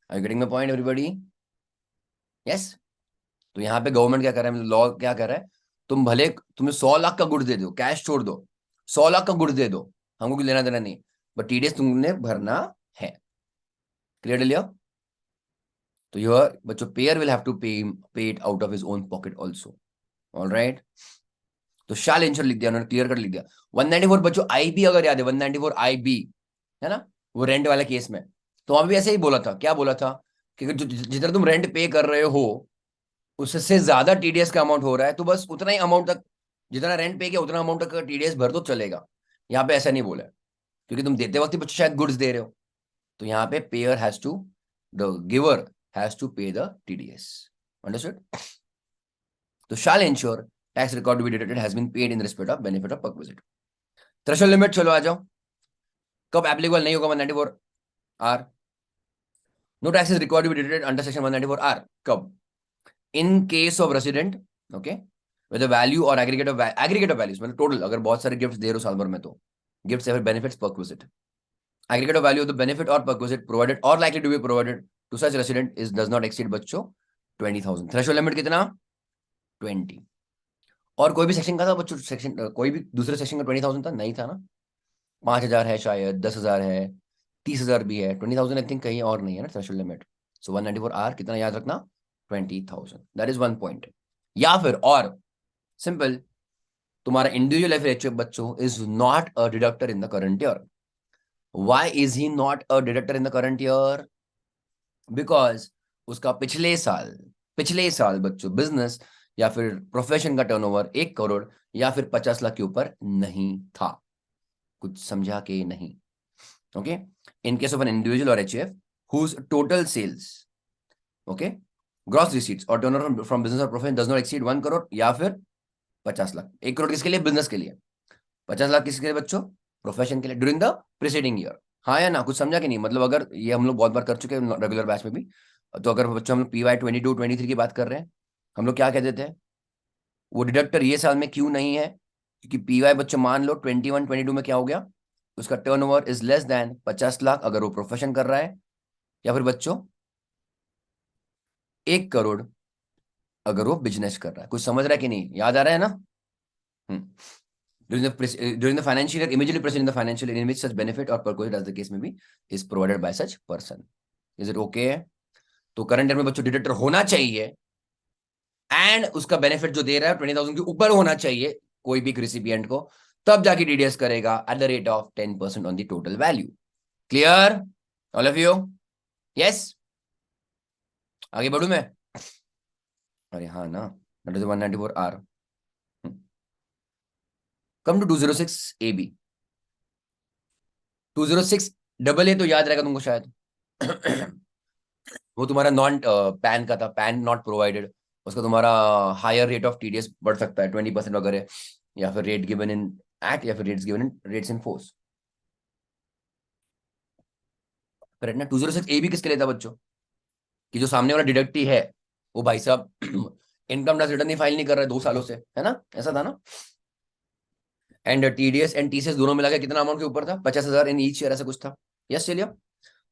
Are you getting my point everybody? Yes. तो यहाँ पे गवर्नमेंट क्या कर रहा है, लॉ क्या कर रहा है, तुम भले तुम्हें 100 लाख का गुड्स दे दो, कैश छोड़ दो, 100 लाख का गुड्स दे दो, हमको कुछ लेना देना नहीं, बट टीडीएस तुमने भरना है। क्लियर लिया? तो योर बच्चों पेयर विल हैव टू पे it out of his own pocket also, alright. तो शाल इंश्योर लिख दिया उन्होंने, क्लियर कर लिख दिया। 194 बच्चों आईबी अगर याद है, 194 आईबी है ना, वो रेंट वाले केस में तो वहां भी ऐसे ही बोला था, क्या बोला था कि जितना तुम रेंट पे कर रहे हो उससे ज्यादा टीडीएस का अमाउंट हो रहा है तो बस उतना ही अमाउंट तक, जितना रेंट पे किया उतना अमाउंट तक टीडीएस भर तो चलेगा। यहाँ पे ऐसा नहीं बोला है, क्योंकि तुम देते वक्त बच्चे शायद गुड्स दे रहे हो, तो यहाँ पे payer has to, the giver has to pay the TDS. Understood? तो shall ensure tax record to be deducted has been paid in respect of benefit of perquisite. Threshold limit चलो आ जाओ, कब एप्लीकेबल नहीं होगा 194 R? No tax is required to be deducted under section 194 R कब? In case of resident, okay, with value और aggregate of values, मतलब total अगर बहुत सारे गिफ्ट्स दे रहे हो साल भर में तो गिफ्ट्स या फिर benefits perquisite, aggregate of value of the benefit or perquisite provided or likely to be provided to such resident is does not exceed बच्चों 20,000। थ्रेशोल्ड लिमिट कितना? 20। और कोई भी सेक्शन का था बच्चों, सेक्शन कोई भी दूसरे सेक्शन का 20,000 था? नहीं था ना। 5,000 है शायद, 10,000 है, 30,000 भी है, 20,000 आई थिंक कहीं और नहीं है ना थ्रेशोल्ड लिमिट। सो 194 आर कितना याद रखना? 20,000। That is one point. या फिर और सिंपल, तुम्हारा इंडिविजुअल लाइफ एचयूएफ बच्चों is not a deductor in the current year. Why is he not a deductor in the current year? Because उसका पिछले साल बच्चों बिजनेस या फिर प्रोफेशन का टर्नओवर 1 करोड़ या फिर 50 लाख के ऊपर नहीं था। कुछ समझा के नहीं? Okay, in case of an individual और HUF whose total sales, okay, gross receipts और टर्नओवर फ्रॉम बिजनेस और profession does not exceed 1 crore या फिर 50 लाख। 1 करोड़ किसके लिए? बिजनेस के लिए। 50 लाख किसके लिए बच्चों? प्रोफेशन के लिए, ड्यूरिंग द प्रीसीडिंग ईयर। हाँ या ना? कुछ समझा कि नहीं? मतलब अगर ये हम लोग बहुत बार कर चुके हैं रेगुलर बैच में भी, तो अगर बच्चों हम लोग PY 22 23 की बात कर रहे हैं, हम लोग क्या कह देते हैं? वो डिडक्टर ये साल में क्यों नहीं है? क्योंकि PY बच्चों मान लो 21 22 में क्या हो गया, उसका turnover is less than 50 lakh अगर वो प्रोफेशन कर रहा है, या फिर बच्चों 1 करोड़ अगर वो बिजनेस कर रहा है। कुछ समझ रहा है कि नहीं? याद आ रहा है ना? during the financial year immediately preceding the financial year in which such benefit or perquisite as the case may be is provided by such person. Is it okay? तो करंट ईयर में बच्चों डिडक्टर होना चाहिए and उसका benefit जो दे रहा है 20,000 के ऊपर होना चाहिए कोई भी रिसिपिएंट को, तब जाके टीडीएस करेगा at the rate of 10% on the total value. Clear all of you? Yes? आगे बढ़ू मैं? अरे हाँ ना, that is 194 R. Come to 206 AB। 206 double A तो याद रहेगा तुमको शायद। वो तुम्हारा नॉन पैन का था, पैन नॉट प्रोवाइडेड, उसका तुम्हारा हायर रेट ऑफ टीडीएस बढ़ सकता है 20% वगैरह, या फिर रेट गिवन इन एक्ट या फिर rates given in rates in force. Correct ना? 206 ए भी किसके लिए था बच्चों? कि जो सामने वाला डिडक्टी है वो भाई साहब इनकम टैक्स रिटर्न नहीं फाइल नहीं कर रहा है 2 सालों से, है ना? ऐसा था ना? एंड टीडीएस एंड टीसीएस दोनों मिला के कितना अमाउंट के ऊपर था? 50,000 इन ईच ईयर, ऐसा कुछ था। यस चलिए,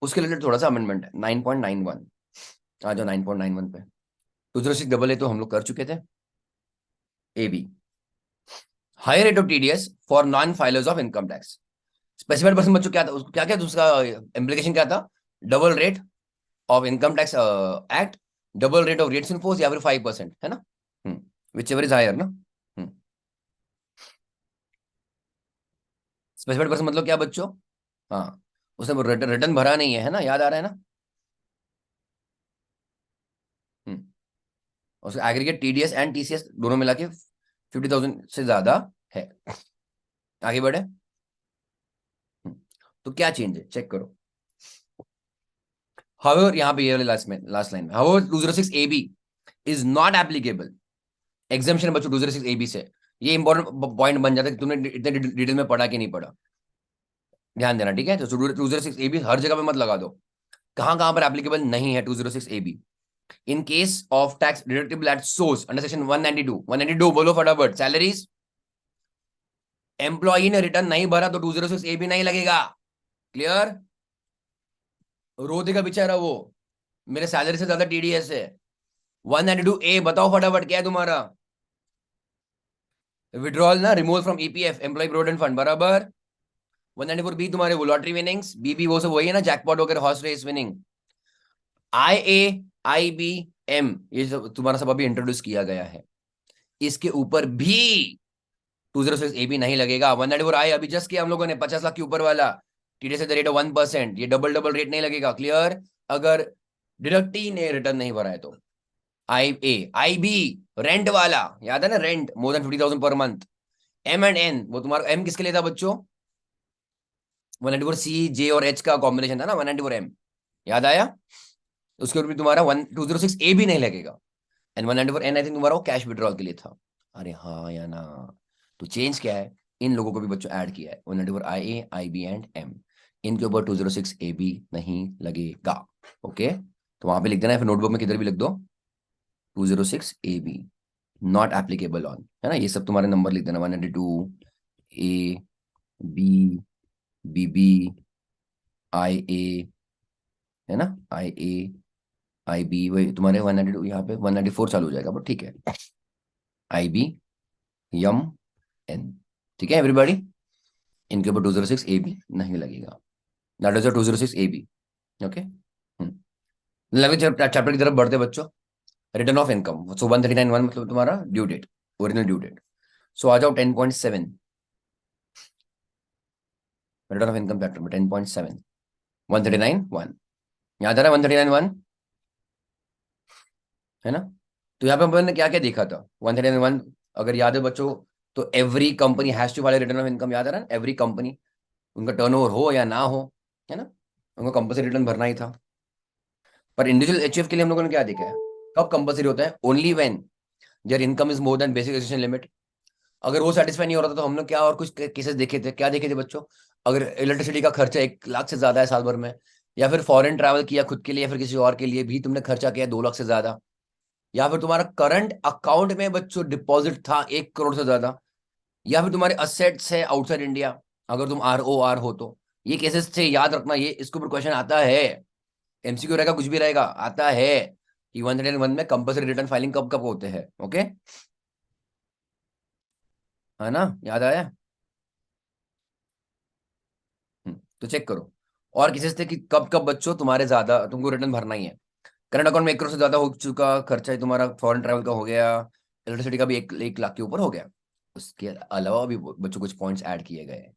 उसके रिलेटेड थोड़ा सा अमेंडमेंट है 9.91। आ जाओ 9.91 पे। 206 डबल ए तो हम लोग कर चुके थे। A B, higher rate of TDS for non filers of income tax. Specified person बच्चों क्या था? उसको क्या क्या उसका इम्प्लीकेशन क्या था? Double rate of income tax act, double rate of rates in force, या फिर 5%, है ना? विच एवर इज हायर ना। स्पेसिफाइड पर्सन मतलब क्या बच्चों? हाँ, उसने रिटर्न भरा नहीं है ना? याद आ रहा है ना? उसका एग्रीगेट टीडीएस एंड टीसीएस दोनों मिला के 50,000 से ज्यादा है। आगे बढ़े। तो क्या चेंज है चेक करो। However, यहाँ पे ये वाली लास्ट लाइन में, however 206 AB is not applicable। Exemption बच्चों 206 AB से, ये इंपॉर्टेंट पॉइंट बन जाता है कि तुमने इतने डिटेल में पढ़ा कि नहीं पढ़ा, ध्यान देना, ठीक है? तो 206 AB हर जगह पे मत लगा दो। कहां कहां पर एप्लीकेबल नहीं है 206 AB? In case of tax deductible at source under section 192 बोलो फटाफट। सैलरीज, एम्प्लॉई ने रिटर्न नहीं भरा तो 206 AB नहीं लगेगा। क्लियर? रो देगा बेचारा वो, मेरे सैलरी से ज्यादा टीडीएस है। 192A बताओ फटाफट क्या है तुम्हारा? विड्रॉल ना, removal from EPF employ provident fund, बराबर। 194B तुम्हारे वो लॉटरी विनिंग्स, बीबी वो सब वही है ना, जैकपॉट वगैरह, हॉर्स रेस विनिंग। IAIBM ये सब तुम्हारा सब अभी इंट्रोड्यूस किया गया है, इसके ऊपर भी 206 AB नहीं लगेगा। 194I अभी जस्ट किया हम लोगों ने 50 लाख के ऊपर वाला, TDS eight the rate of 1%, ये डबल डबल रेट नहीं लगेगा। क्लियर? अगर डिडक्टी ने रिटर्न नहीं भरा है तो आई बी रेंट वाला, याद है ना, rent more than 50,000 per month. M and N, वो तुम्हारा एम किसके लिए था बच्चों? 194 सी जे और एच का कॉम्बिनेशन था ना, 194 एम, याद आया? उसके ऊपर भी तुम्हारा 1206 ए भी नहीं लगेगा। एंड 194 एन आई थिंक तुम्हारा वो कैश विड्रॉल के लिए था। अरे हाँ या ना? तो चेंज क्या है, इन लोगों को भी बच्चों ऐड किया है, 194 आई ए आई बी एंड एम, इनके ऊपर 206 ए बी नहीं लगेगा। ओके, तो वहां पे लिख देना है, फिर नोटबुक में किधर भी लिख दो 206 A B not applicable on, है ना, ये सब तुम्हारे नंबर लिख देना, 192 A B B B I A, है ना, आई ए आई बी, वही तुम्हारे 192, यहाँ पे 194 चालू हो जाएगा, बट ठीक है, आई बी यम एन। ठीक है एवरीबॉडी, इनके ऊपर 206 ए बी नहीं लगेगा, that is 206 A B. Okay, लगे चैप्टर की तरफ बढ़ते बच्चों। रिटर्न ऑफ इनकम, सो 139(1) मतलब तुम्हारा due date, original due date. So आ जाओ 10.7, रिटर्न ऑफ इनकम चैप्टर में 10.7, 139(1), याद आ रहा है 139(1), है ना? तो यहाँ पे अपन ने क्या क्या देखा था 139(1), अगर याद है बच्चों, तो every company has to file return of income, याद आ रहा है? एवरी कंपनी, उनका टर्नओवर हो या ना हो, है ना, उनको कंपल्सरी रिटर्न भरना ही था। पर इंडिविजुअल एचएफ के लिए हम लोगों ने क्या देखा है, कब कंपल्सरी होता है? Only when there income is more than basic education limit. अगर वो सेटिस्फाई नहीं हो रहा था तो हम लोग क्या और कुछ केसेस देखे थे, क्या देखे थे बच्चों? अगर इलेक्ट्रिसिटी का खर्चा 1 लाख से ज्यादा है साल भर में, या फिर फॉरेन ट्रैवल किया खुद के लिए या फिर किसी और के लिए भी तुमने खर्चा किया 2 लाख से ज्यादा, या फिर तुम्हारा करंट अकाउंट में बच्चों डिपॉजिट था 1 करोड़ से ज्यादा, या फिर तुम्हारे असेट्स है आउटसाइड इंडिया, अगर तुम ROR हो तो, ये केसेस थे, याद रखना, ये इसके ऊपर क्वेश्चन आता है, MCQ रहेगा, कुछ भी रहेगा, आता है कि 101 में कंपल्सरी रिटर्न फाइलिंग कब कब होते हैं। ओके, है ना, याद आया? तो चेक करो। और केसेस थे कि कब कब बच्चों तुम्हारे ज्यादा तुमको रिटर्न भरना ही है, करंट अकाउंट में 1 करोड़ से ज्यादा हो चुका खर्चा है तुम्हारा, फॉरेन ट्रैवल का हो गया, इलेक्ट्रिसिटी का भी 1 लाख के ऊपर हो गया, उसके अलावा भी बच्चों कुछ पॉइंट्स ऐड किए गए हैं,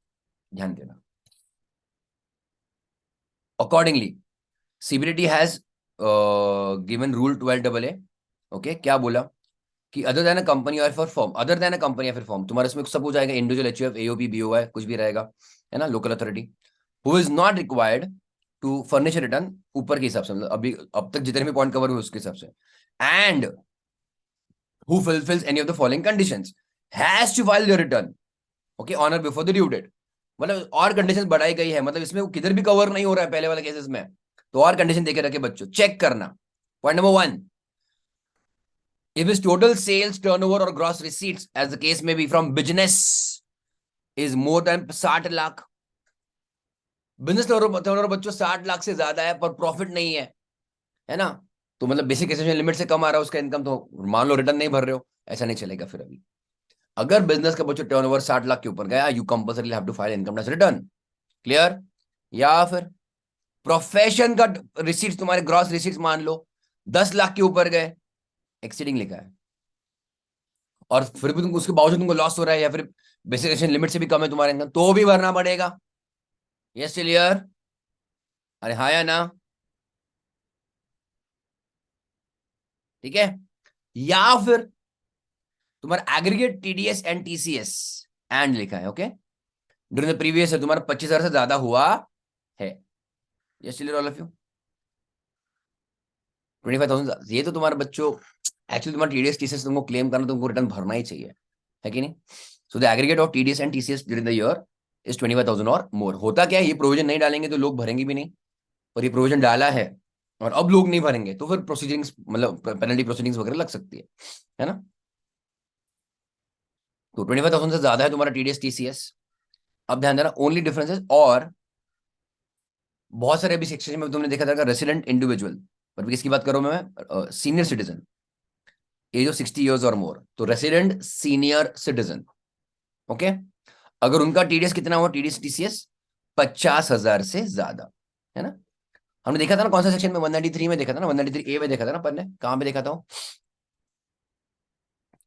ध्यान देना। Accordingly CBDT has given rule 12AA। Okay, क्या बोला कि अदर देन अ कंपनी और for form, other than a company या फिर फॉर्म, तुम्हारा इसमें सब हो जाएगा, इंडिविजुअल एचयूएफ एओपी बीओआई कुछ भी रहेगा, है ना, local authority, who is not required to furnish return, ऊपर के हिसाब से, मतलब अभी अब तक जितने भी पॉइंट कवर हुए उसके हिसाब से, and who fulfills any of the following conditions has to file the return, okay, on or before the due date। मतलब और कंडीशन बढ़ाई गई है, मतलब इसमें किधर भी कवर नहीं हो रहा है पहले वाले केसेस में, तो और कंडीशन देके रखे बच्चों, चेक करना। Point number 1, if his total sales turnover or gross receipts as the case may be from business is more than 60 lakh, business turnover बच्चों 60 लाख से ज्यादा है पर प्रॉफिट नहीं है ना, तो मतलब बेसिक एसेशन लिमिट से कम आ रहा है उसका इनकम, तो मान लो रिटर्न नहीं भर रहे हो, ऐसा नहीं चलेगा फिर अभी। अगर बिजनेस का बच्चों टर्नओवर 60 लाख के ऊपर गया, you compulsory have to file income tax return. Clear? या फिर प्रोफेशन का रिसीट्स, तुम्हारे ग्रॉस रिसीट्स मान लो 10 लाख के ऊपर गए, एक्सीडिंग लिखा है, और फिर भी तुमको उसके बावजूद तुमको लॉस हो रहा है, या फिर बेसिक लिमिट से भी कम है तुम्हारा इनकम, तो भी भरना पड़ेगा। Yes clear? अरे हाँ या ना? ठीक है, या फिर तुम्हारा aggregate TDS and TCS and लिखा है, ओके, ड्यूरिंग द प्रीवियस तुम्हारा 25,000 से ज्यादा हुआ है। Yes clear all of you? 25,000, ये तो तुम्हारे बच्चों एक्चुअली तुम्हारा TDS TCS तुमको क्लेम करना, तुमको रिटर्न भरना ही चाहिए, है कि नहीं? So the aggregate of TDS and TCS during the year is 25,000 और मोर। होता क्या है, ये प्रोविजन नहीं डालेंगे तो लोग भरेंगे भी नहीं, और ये प्रोविजन डाला है और अब लोग नहीं भरेंगे तो फिर प्रोसीडिंग्स, मतलब पेनल्टी प्रोसीडिंग्स वगैरह लग सकती है ना? तो 25,000 से ज्यादा है तुम्हारा TDS TCS। अब ध्यान देना, ओनली डिफरेंसेस, और बहुत सारे अभी सेक्शन में तुमने देखा था रेसिडेंट इंडिविजुअल, पर किसकी बात करो मैं, senior citizen age of 60 years और मोर, तो रेसिडेंट सीनियर सिटीजन। ओके, अगर उनका TDS कितना हुआ, TDS TCS 50,000 से ज्यादा, है ना? हमने देखा था ना कौन सा सेक्शन में, 193 में देखा था ना, 193A में देखा था ना अपन ने, कहां पे देखा था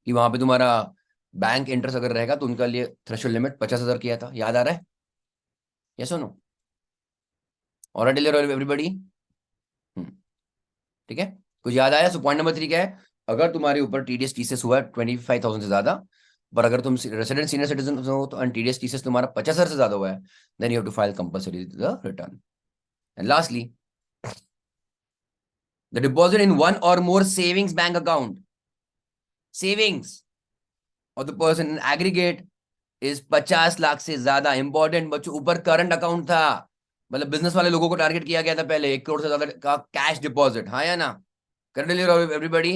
कि वहां पे तुम्हारा बैंक इंटरेस्ट अगर रहेगा तो उनका लिए थ्रेशोल्ड लिमिट 50,000 किया था, याद आ रहा है? यस और नो? Already everybody? ठीक है, कुछ याद आया? सो पॉइंट नंबर 3 क्या है? अगर तुम्हारे ऊपर टीडीएस टीसीएस हुआ 25,000 से ज्यादा, पर अगर तुम रेसिडेंट सीनियर सिटीजन हो तो टीडीएस टीसीएस तुम्हारा 50,000 से ज्यादा हुआ है, then you have to file compulsory the return. And lastly, the deposit in one और more savings bank account, savings of the person in aggregate is 50 lakh से ज्यादा. इंपॉर्टेंट बच्चों, ऊपर करंट अकाउंट था, मतलब बिजनेस वाले लोगों को टारगेट किया गया था पहले 1 करोड़ से ज्यादा का कैश डिपॉजिट. हाँ या ना? कर एवरीबडी?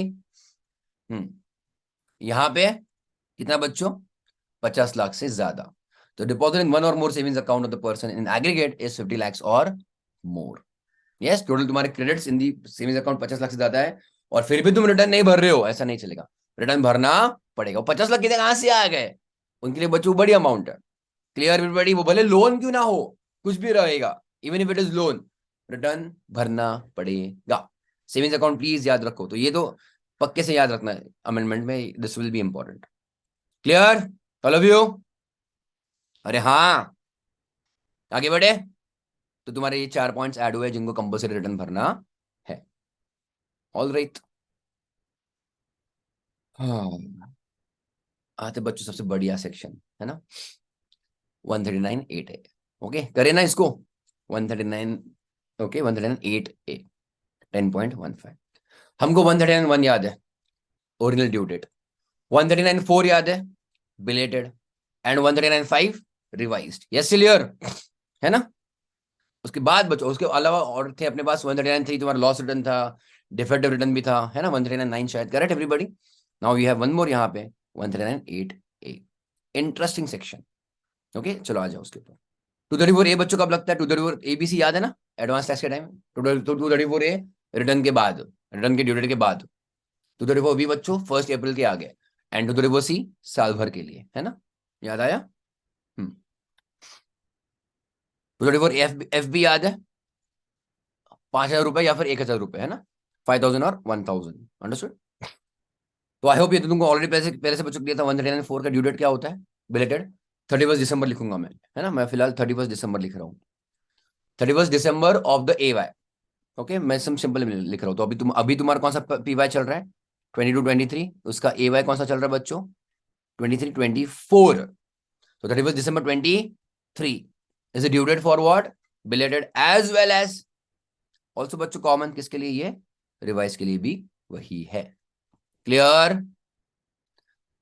यहाँ पे कितना बच्चों? 50 लाख से ज्यादा. तो डिपॉजिट इन वन और more savings account of the person in aggregate is 50 lakhs और मोर. यस, टोटल तुम्हारे credits in the savings account 50 lakh से ज्यादा है, और फिर भी तुम रिटर्न नहीं भर रहे हो, ऐसा नहीं चलेगा. रिटर्न भरना पड़ेगा. 50 लाख कितने कहां से आ गए? उनके लिए बच्चों बड़ी अमाउंट है. Clear everybody? वो भले लोन क्यों ना हो, कुछ भी रहेगा, even if it is loan, return भरना पड़ेगा. सेविंग्स अकाउंट प्लीज याद रखो. तो ये तो पक्के से याद रखना है अमेंडमेंट में, this will be important. Clear all of you? अरे हाँ, आगे बढ़े. तो तुम्हारे ये 4 पॉइंट्स ऐड हुए जिनको कंपल्सरी रिटर्न भरना है. All right. हाँ, आते बच्चों सबसे बढ़िया सेक्शन है ना, 139(8)A. ओके, करे ना इसको. 139, ओके, 139(8)A 10.15. हमको 139(1) याद है, ओरिजिनल ड्यू डेट. 139(4) याद है, belated. And 139(5) revised. Yes clear है ना? उसके बाद बच्चों उसके अलावा और थे अपने पास. 139(3) तुम्हारा लॉस रिटर्न था, डिफेक्टिव रिटर्न भी था, है ना? 139(9) शायद. Correct everybody? Now we have one more यहाँ पे, 139(8)A. Interesting section. ओके, चलो आ जाओ उसके ऊपर. 234A बच्चों कब लगता है? 234ABC याद है ना, एडवांस टैक्स के टाइम. 234A रिटर्न के बाद, रिटर्न के ड्यू डेट के बाद. 234B बच्चों 1 अप्रैल के आगे. एंड 234C साल भर के लिए, है ना? याद आया? 234F भी याद है, 5,000 रुपए या फिर 1,000 रुपए, है ना? 5,000 और 1,000. अंडरस्टूड? तो आई होप ये तो तुमको ऑलरेडी पहले से बच्चों दिया था. 139(4) का ड्यू डेट क्या होता है? बिलेटेड 31 दिसंबर लिखूंगा मैं, है ना? मैं फिलहाल 31 दिसंबर लिख रहा हूँ. 31 December of the AY. Okay, मैं सिंपल लिख रहा हूँ. तो अभी तुम्हारा कौन सा PY चल रहा है? 22-23. उसका AY कौन सा चल रहा है बच्चों? 23-24. तो 31 December 23 is a due date for what? Belated as well as. Also बच्चों कॉमन किसके लिए? ये रिवाइज के लिए भी वही है. क्लियर?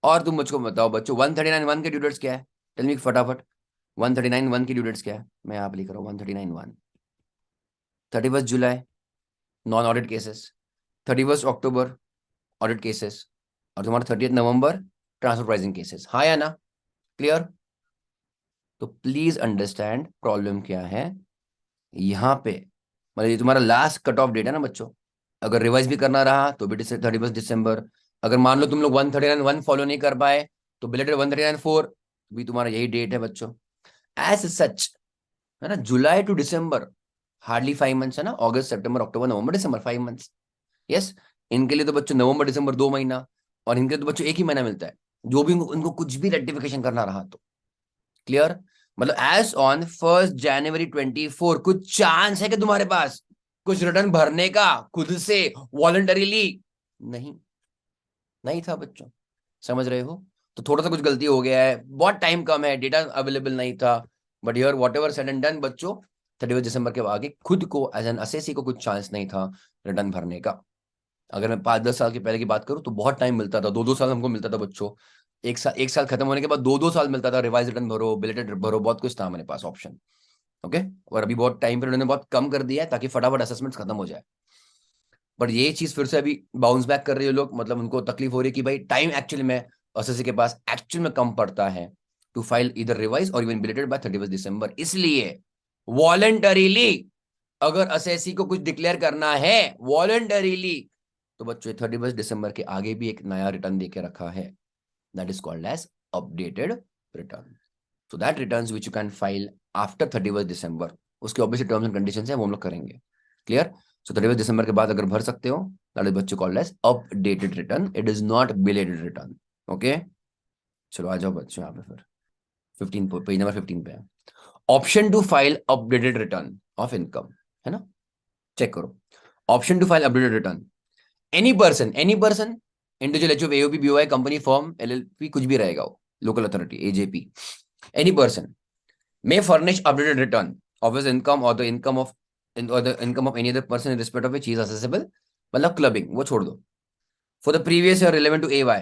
और तुम मुझको बताओ बच्चों, 139(1) के ड्यू डेट्स क्या है? टेल मी फटाफट. 139(1) की ड्यू डेट्स क्या है? मैं यहाँ पे लिख रहा हूँ 139(1). 31 जुलाई नॉन ऑडिट केसेस, 31 अक्टूबर ऑडिट केसेस, और तुम्हारा 30 नवंबर ट्रांसफर प्राइसिंग केसेस. हाँ या ना? क्लियर? तो प्लीज अंडरस्टैंड प्रॉब्लम क्या है यहाँ पे. मतलब ये तुम्हारा लास्ट कट ऑफ डेट है ना बच्चों. अगर रिवाइज भी करना रहा तो भी 31 दिसंबर. अगर मान लो तुम लोग 139(1) फॉलो नहीं कर पाए तो बिलेटेड 139(4) भी तुम्हारा यही डेट है बच्चों. एज सच, है ना? जुलाई टू दिसंबर हार्डली 5 मंथ्स है ना. अगस्त सितंबर अक्टूबर नवंबर दिसंबर 5 मंथ्स. यस, इनके लिए तो बच्चों नवंबर दिसंबर 2 महीना, और इनके लिए तो बच्चों 1 ही महीना मिलता है, जो भी इनको कुछ भी रेक्टिफिकेशन करना रहा तो. क्लियर? मतलब एज ऑन 1 जनवरी 24 कुछ चांस है कि तुम्हारे पास कुछ रिटर्न भरने का खुद से वॉलंटरीली? नहीं, नहीं था बच्चों. समझ रहे हो? तो थोड़ा सा कुछ गलती हो गया है, बहुत टाइम कम है, डेटा अवेलेबल नहीं था. But here what ever said and done बच्चों, 31 दिसंबर के आगे खुद को एज एन असेसी को कुछ चांस नहीं था रिटर्न भरने का. अगर मैं 5-10 साल के पहले की बात करूं तो बहुत टाइम मिलता था, 2-2 साल हमको मिलता था बच्चों. 1 साल खत्म होने के बाद 2-2 साल मिलता था. रिवाइज रिटर्न भरो, बिलेटेड भरो, बहुत कुछ था मेरे पास ऑप्शन. ओके, और अभी बहुत टाइम पर उन्होंने बहुत कम कर दिया है ताकि फटाफट असेसमेंट खत्म हो जाए. बट ये चीज फिर से अभी बाउंस बैक कर रही है लोग, मतलब उनको तकलीफ हो रही है कि भाई टाइम एक्चुअली में एसएससी के पास एक्चुअल में कम पड़ता है टू फाइल इधर रिवाइज और इवन बिलेटेड बाय 31 दिसंबर. इसलिए वॉलंटरीली अगर एसएससी को कुछ डिक्लेयर करना है वॉलंटरीली, तो बच्चों 31 दिसंबर के आगे भी एक नया रिटर्न देके रखा है. That is called as updated return. So that returns which you can file after 31 December. उसके ऑब्वियसली टर्म्स एंड कंडीशंस है, वो हम लोग करेंगे. क्लियर? सो 31 दिसंबर के बाद अगर भर सकते हो, दैट इज बच्चों called as updated return. It is not belated return. Okay, चलो आ जाओ बच्चों यहाँ पे फिर 15 पेज नंबर 15 पे है. Option to file updated return of income. है ना, चेक करो। Option to file updated return, any person individual, HO, AOP, BOI, company, firm, LLP, कुछ भी रहेगा वो, local authority, AJP, any person may furnish updated return of his income or the income of any other person in respect of which he is accessible, मतलब clubbing वो छोड़ दो, for the previous year relevant to AY,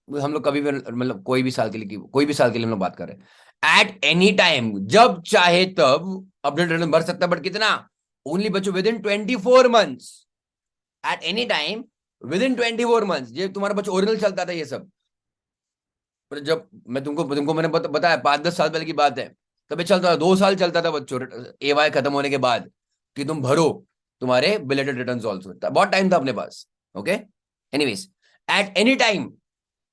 हम लोग कभी भी मतलब कोई भी साल के लिए हम लोग बात कर रहे हैं, एट एनी टाइम, जब चाहे तब अपडेट रिटर्न भर सकता है, बट कितना, ओनली बच्चों with in 24 months, eight any time with in 24 months. ये तुम्हारा बच्चों ओरिजिनल चलता था ये सब, जब मैं तुमको मैंने बताया 5-10 साल पहले की बात है, तब चलता था, 2 साल चलता था बच्चों, एवाई खत्म होने के बाद कि तुम भरो तुम्हारे बिलेटेड रिटर्न्स ऑल्सो, बहुत टाइम था अपने पास। Okay, anyways, at any time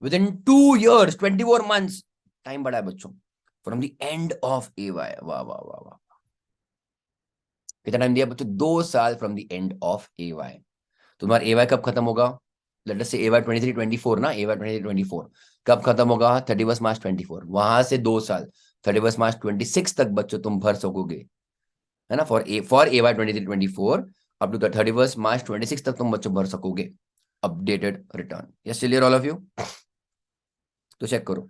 within 2 years 24 months, time बढ़ा है बच्चों, from the end of AY. वाह वाह वाह वाह, कितना टाइम दिया बच्चों, 2 साल फ्रॉम द एंड ऑफ एवाई। तुम्हारा एवाई कब खत्म होगा, लेट अस से एवाई 23-24 ना, एवाई 23-24 कब खत्म होगा, 31 मार्च 24, वहां से 2 साल 31 मार्च 26 तक बच्चों तुम भर सकोगे, है ना, फॉर एवाई 23-24 अप टू 31 मार्च 26 तक तुम बच्चों भर सकोगे updated return. Yes, clear all of you? तो चेक करो,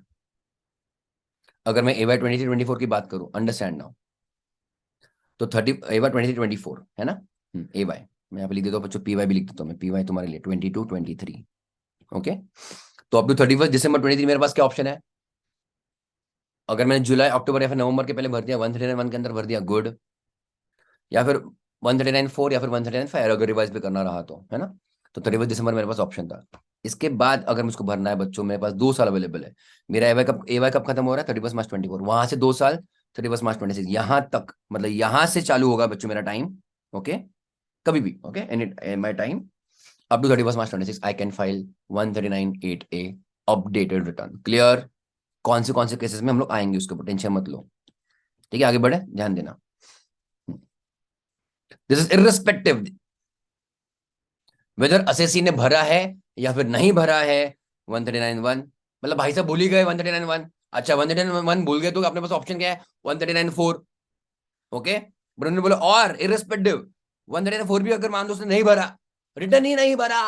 अगर मैं एवाई 23-24 की बात करूं, अंडरस्टैंड नाउ, तो एवाई 23-24 है ना, एवाई मैं यहाँ पे लिख देता हूँ बच्चों, पीवाई भी लिख देता हूँ मैं, पीवाई तुम्हारे लिए 22-23। ओके, तो अप टू 31 दिसंबर 23 मेरे पास क्या ऑप्शन है, अगर मैंने जुलाई, अक्टूबर या फिर नवंबर के पहले भर दिया, 139 के अंदर भर दिया, गुड, या फिर 139.4 या फिर 139.5 अगर रिवाइज भी करना रहा तो, है ना, तो 31 दिसंबर मेरे पास ऑप्शन था। इसके बाद अगर मुझको भरना है बच्चों, मेरे पास 2 साल अवेलेबल है, मेरा एवाई कब खत्म हो रहा है, 31 मार्च 24, वहां से 2 साल 31 मार्च 26, यहां तक, मतलब यहां से चालू होगा बच्चों मेरा टाइम। ओके, कभी भी, okay, any my time up to 31 March 26 I can file 139.8A updated return. Clear? कौन से केसेस में हम लोग आएंगे उसके ऊपर टेंशन मत लो, ठीक है, आगे बढ़े, ध्यान देना। This is irrespective whether assessee ने भरा है या फिर नहीं भरा है 139.1, मतलब भाई साहब भूल ही गए 139.1, अच्छा 139.1 भूल गए तो अपने पास ऑप्शन क्या है, 139.4। ओके, बट उन्होंने बोला और इररिस्पेक्टिव 139.4 भी अगर मान लो उसने नहीं भरा, रिटर्न ही नहीं भरा,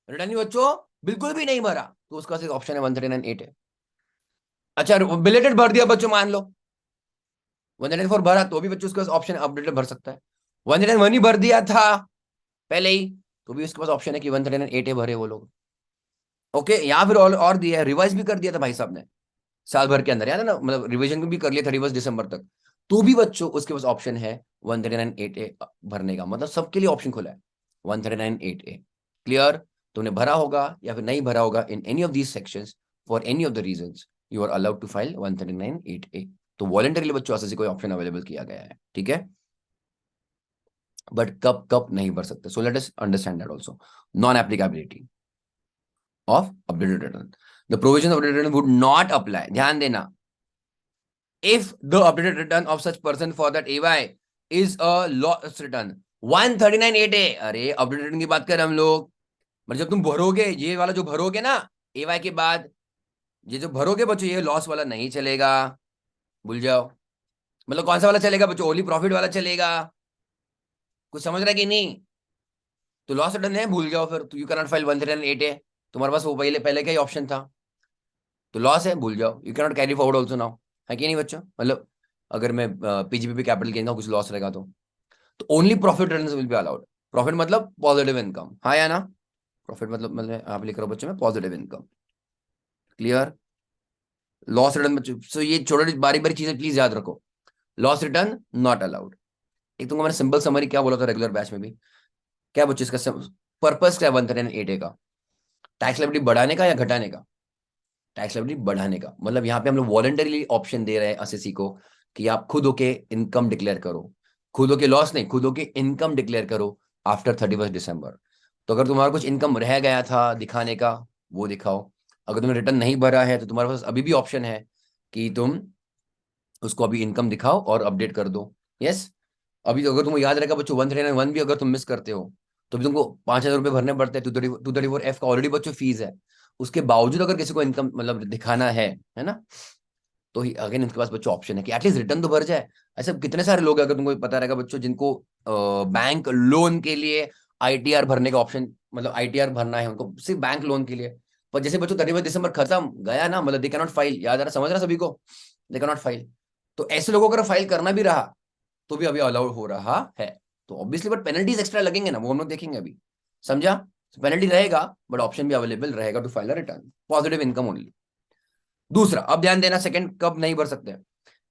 रिटर्न ही बच्चों बिल्कुल भी नहीं भरा, तो उसका सिर्फ ऑप्शन है 139.8 है। अच्छा, बिलेटेड भर दिया बच्चों, मान लो 194 भरा तो भी बच्चों उसके पास ऑप्शन अपडेटेड भर सकता है, 191 ही भर दिया था पहले ही, तो भी उसके पास ऑप्शन है कि 138 भरे वो लोग। ओके, या फिर और दिया है, रिवाइज भी कर दिया था भाई साहब ने साल भर के अंदर, याद है ना, मतलब रिवीजन भी कर लिया 31 दिसंबर तक, तो भी बच्चों उसके पास ऑप्शन है 139.8A भरने का, मतलब सबके लिए ऑप्शन खुला है 139.8A। क्लियर? तुमने भरा होगा या फिर नहीं भरा होगा in any of these sections for any of the reasons, you are allowed to file 139.8A। तो वॉलंटरीली बच्चों से कोई ऑप्शन अवेलेबल किया गया है, ठीक है, बट कब कब नहीं भर सकते, so let us understand that also. Non applicability of updated return, the provision of updated return would not apply, ध्यान देना, if the updated return of such person for that AY is a loss return 139.8A। अरे updated return की बात कर रहे हम लोग, मतलब जब तुम भरोगे ये वाला जो भरोगे ना AY के बाद, ये जो भरोगे बच्चों, ये लॉस वाला नहीं चलेगा, भूल जाओ, मतलब कौन सा वाला चलेगा बच्चों, ओनली प्रॉफिट वाला चलेगा, कुछ समझ रहा है कि नहीं, तो लॉस रिटर्न है, भूल जाओ फिर, you can not file 139.8A, तुम्हारे पास वो पहले पहले का ही ऑप्शन था, तो लॉस है, भूल जाओ, you can not carry forward also now, है कि नहीं बच्चों, मतलब अगर मैं पीजीपीपी कैपिटल गेन का कुछ लॉस रहेगा तो only profit returns will be allowed, profit मतलब पॉजिटिव इनकम, हाँ या ना, प्रॉफिट मतलब आप लिख रहे हो बच्चों में positive income. Clear? Loss return बच्चों, सो ये छोटी बारी बारी चीजें प्लीज याद रखो, लॉस रिटर्न नॉट अलाउड। एक तुमको मैंने सिंपल समरी क्या बोला था रेगुलर बैच में भी, क्या बच्चों इसका पर्पस क्या है 139.8A का, टैक्स लायबिलिटी बढ़ाने का या घटाने का, टैक्स लायबिलिटी बढ़ाने का, मतलब यहाँ पे हम लोग वॉलंटरीली ऑप्शन दे रहे हैं एसएससी को कि आप खुद होके इनकम डिक्लेयर करो, खुद होके लॉस नहीं, खुद होके इनकम डिक्लेयर करो आफ्टर 31 दिसंबर। तो अगर तुम्हारा कुछ इनकम रह गया था दिखाने का, वो दिखाओ, अगर तुमने रिटर्न नहीं भरा है तो तुम्हारे पास अभी भी ऑप्शन है कि तुम उसको अभी इनकम दिखाओ और अपडेट कर दो। यस, अभी तो अगर तुमको याद रहेगा बच्चों 139.1 भी अगर तुम मिस करते हो तो भी तुमको 5,000 रुपये भरने पड़ते हैं, 234F का ऑलरेडी बच्चों फीस है, उसके बावजूद अगर किसी को इनकम मतलब दिखाना है ना, तो ही अगेन इनके पास बच्चों ऑप्शन है कि एटलीस्ट रिटर्न तो भर जाए। ऐसे कितने सारे लोग हैं, अगर तुमको पता रहेगा बच्चों, जिनको बैंक लोन के लिए आईटीआर भरने का ऑप्शन, मतलब आईटीआर भरना है उनको सिर्फ बैंक लोन के लिए। पर जैसे बच्चों 31 दिसंबर खत्म गया ना, मतलब दे कैन नॉट फाइल, याद आ रहा, समझ रहा सभी को, दे कैन नॉट फाइल। तो ऐसे लोगों को अगर फाइल करना भी रहा तो भी अभी अलाउड हो रहा है। तो ऑब्वियसली बट पेनल्टीज एक्स्ट्रा लगेंगे ना, वो हम लोग देखेंगे अभी, समझा। पेनल्टी रहेगा बट ऑप्शन भी अवेलेबल रहेगा to file a return, positive income only. दूसरा, अब ध्यान देना, सेकंड कब नहीं भर सकते,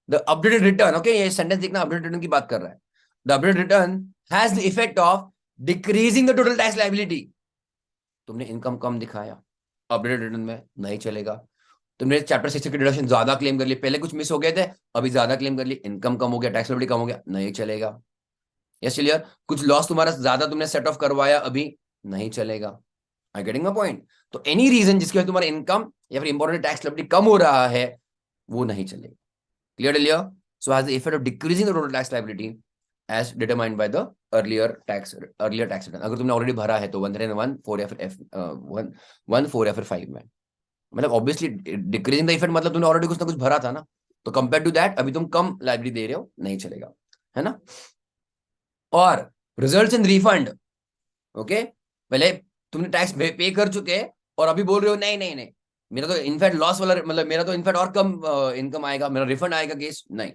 द अपडेटेड रिटर्न, ओके, ये सेंटेंस देखना, अपडेटेड रिटर्न की बात कर रहा है। The updated return has the effect of decreasing the total tax liability. तुमने इनकम कम दिखाया, अपडेटेड रिटर्न में नहीं चलेगा। तुमने चैप्टर 6 की डिडक्शन ज्यादा क्लेम कर ली, पहले कुछ मिस हो गए थे, अभी ज्यादा क्लेम कर ली, इनकम कम हो गया, टैक्स लायबिलिटी कम हो गया, नहीं चलेगा। यस क्लियर, कुछ लॉस तुम्हारा ज्यादा तुमने सेट ऑफ करवाया, अभी नहीं चलेगा। I getting my point. तो एनी रीजन जिसकी वजह से तुम्हारा इनकम या फिर इंपॉर्टेंट टैक्स लायबिलिटी कम हो रहा है, वो नहीं चलेगा। Clear clear. So has the effect of decreasing the total tax liability as determined by the earlier tax return. अगर तुमने ऑलरेडी भरा है तो 131 4 या फिर F 1 4 या फिर 5 में, मतलब ऑब्वियसली डिक्रीजिंग द इफेक्ट मतलब तुमने ऑलरेडी कुछ ना कुछ भरा था ना, तो कंपेयर टू दैट अभी तुम कम लाइबिलिटी दे रहे हो, नहीं चलेगा, है ना। और रिजल्ट्स इन रिफंड, ओके, पहले तुमने टैक्स पे कर चुके और अभी बोल रहे हो नहीं नहीं नहीं, मेरा तो इनफैक्ट लॉस वाला, मतलब मेरा तो इनफैक्ट और कम इनकम आएगा, मेरा रिफंड आएगा, केस नहीं।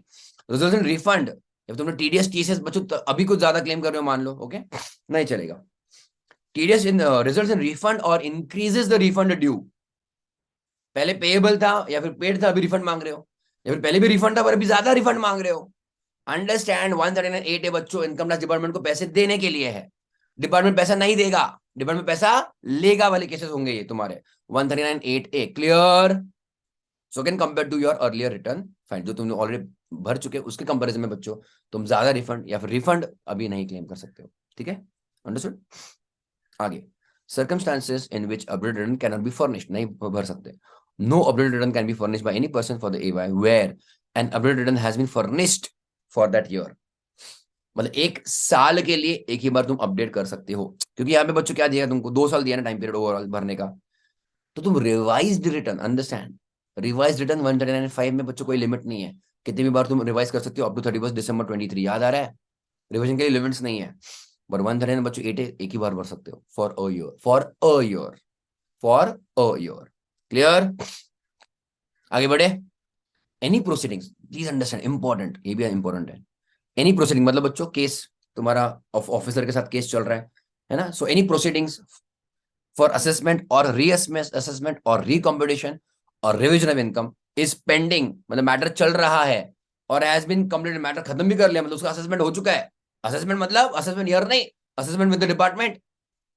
रिजल्ट इन रिफंड, जब तुमने टीडीएस टीसीएस बच्चों अभी कुछ ज्यादा क्लेम कर रहे हो मान लो, ओके, नहीं चलेगा। TDS in result in refund और इंक्रीजेस द रिफंड ड्यू, पहले पेएबल था या फिर पेड था, अभी रिफंड मांग रहे हो, या फिर पहले भी रिफंड था पर अभी ज्यादा रिफंड मांग रहे हो। अंडरस्टैंड 139(8) बच्चों इनकम टैक्स डिपार्टमेंट को पैसे देने के लिए है, डिपार्टमेंट पैसा नहीं देगा, डिपार्टमेंट पैसा लेगा वाले केसेस होंगे ये तुम्हारे 139(8)(a). Clear. So can compare to your earlier return file, जो तुमने ऑलरेडी भर चुके उसके कंपैरिजन में बच्चों तुम ज्यादा रिफंड या फिर रिफंड अभी नहीं क्लेम कर सकते हो। ठीक है, अंडरस्टूड। आगे, circumstances in which updated return cannot be furnished, नहीं भर सकते। No updated return can be furnished by any person for the AY where an updated return has been furnished for that year। मतलब एक साल के लिए एक ही बार तुम अपडेट कर सकते हो, क्योंकि यहाँ पे बच्चों क्या दिया तुमको, 2 साल दिया ना टाइम पीरियड ओवरऑल भरने का। तो तुम revised return, understand, revised return 139(5) में बच्चों कोई लिमिट नहीं है, कितनी भी बार तुम रिवाइज कर सकते हो अप टू 31 दिसंबर 23, याद आ रहा है, रिविजन के लिए लिमिट्स नहीं है। पर 139 बच्चों 8 एक ही बार भर सकते हो for a year, for a year, for a year. Clear. आगे बढ़े। Any proceedings, please understand, important, ये भी इंपॉर्टेंट है। एनी प्रोसीडिंग मतलब बच्चों केस, तुम्हारा ऑफिसर के साथ केस चल रहा है ना, so any proceedings for assessment और रीअसेसमेंट और रिकम्प्यूटेशन और revision of income is pending, मतलब मैटर चल रहा है और हैज बीन कंप्लीटेड, मैटर खत्म भी कर लिया, मतलब उसका असेसमेंट हो चुका है। असेसमेंट मतलब असेसमेंट ईयर नहीं, असेसमेंट विद द डिपार्टमेंट,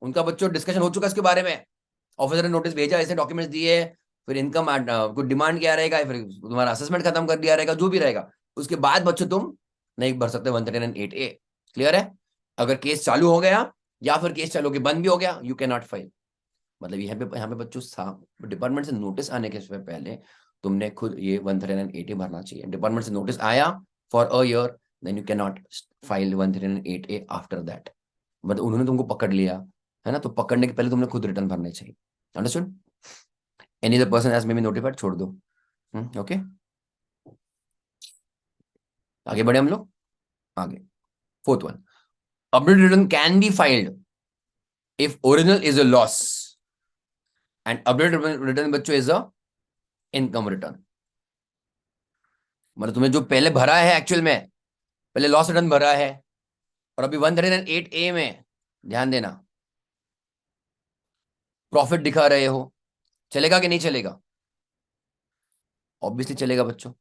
उनका बच्चों डिस्कशन हो चुका है इसके बारे में, ऑफिसर ने नोटिस भेजा, ऐसे डॉक्यूमेंट्स दिए, फिर इनकम कुछ डिमांड किया रहेगा, फिर तुम्हारा असेसमेंट खत्म कर दिया रहेगा, जो भी रहेगा, उसके बाद बच्चों तुम नहीं भर सकते 139(8)(a). क्लियर है। अगर केस चालू हो गया या फिर केस चालू के बंद भी हो गया, यू कैन नॉट फाइल। मतलब यहाँ पे बच्चों डिपार्टमेंट से नोटिस आने के पहले तुमने खुद ये 139(8)(a) भरना चाहिए। डिपार्टमेंट से नोटिस आया for a year, then you can not file 139(8)(a) after that. मतलब उन्होंने तुमको पकड़ लिया है ना, तो पकड़ने के पहले तुमने खुद रिटर्न भरने चाहिए। Understood. Any other person has may be notified, छोड़ दो। ओके, आगे बढ़े हम लोग। आगे, fourth one, updated return can be filed if original is a loss and updated return बच्चों इज अ इनकम रिटर्न। मतलब तुम्हें जो पहले भरा है एक्चुअल में, पहले लॉस रिटर्न भरा है और अभी 138(a) में ध्यान देना प्रॉफिट दिखा रहे हो, चलेगा कि नहीं चलेगा? ऑब्वियसली चलेगा बच्चों,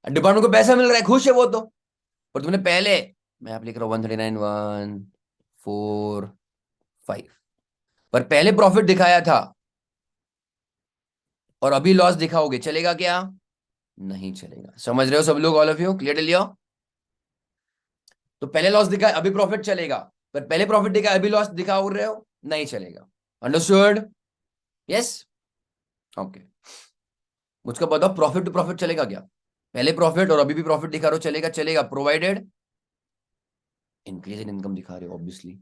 डिपार्टमेंट को पैसा मिल रहा है, खुश है वो तो। पर तुमने पहले, मैं आप लिख रहा हूं 139 1 4 5, पर पहले प्रॉफिट दिखाया था और अभी लॉस दिखाओगे, चलेगा क्या? नहीं चलेगा। समझ रहे हो सब लोग, ऑल ऑफ यू क्लियर लियो? तो पहले लॉस दिखा अभी प्रॉफिट चलेगा, पर पहले प्रॉफिट दिखा अभी लॉस दिखाओ रहे हो, नहीं चलेगा। अंडरस्टूड? Yes, okay. मुझको बताओ, प्रॉफिट टू प्रॉफिट चलेगा क्या? पहले प्रॉफिट और अभी भी प्रॉफिट दिखा रहे हो, चलेगा? चलेगा, प्रोवाइडेड इंक्रीज इन इनकम दिखा रहे हो, obviously.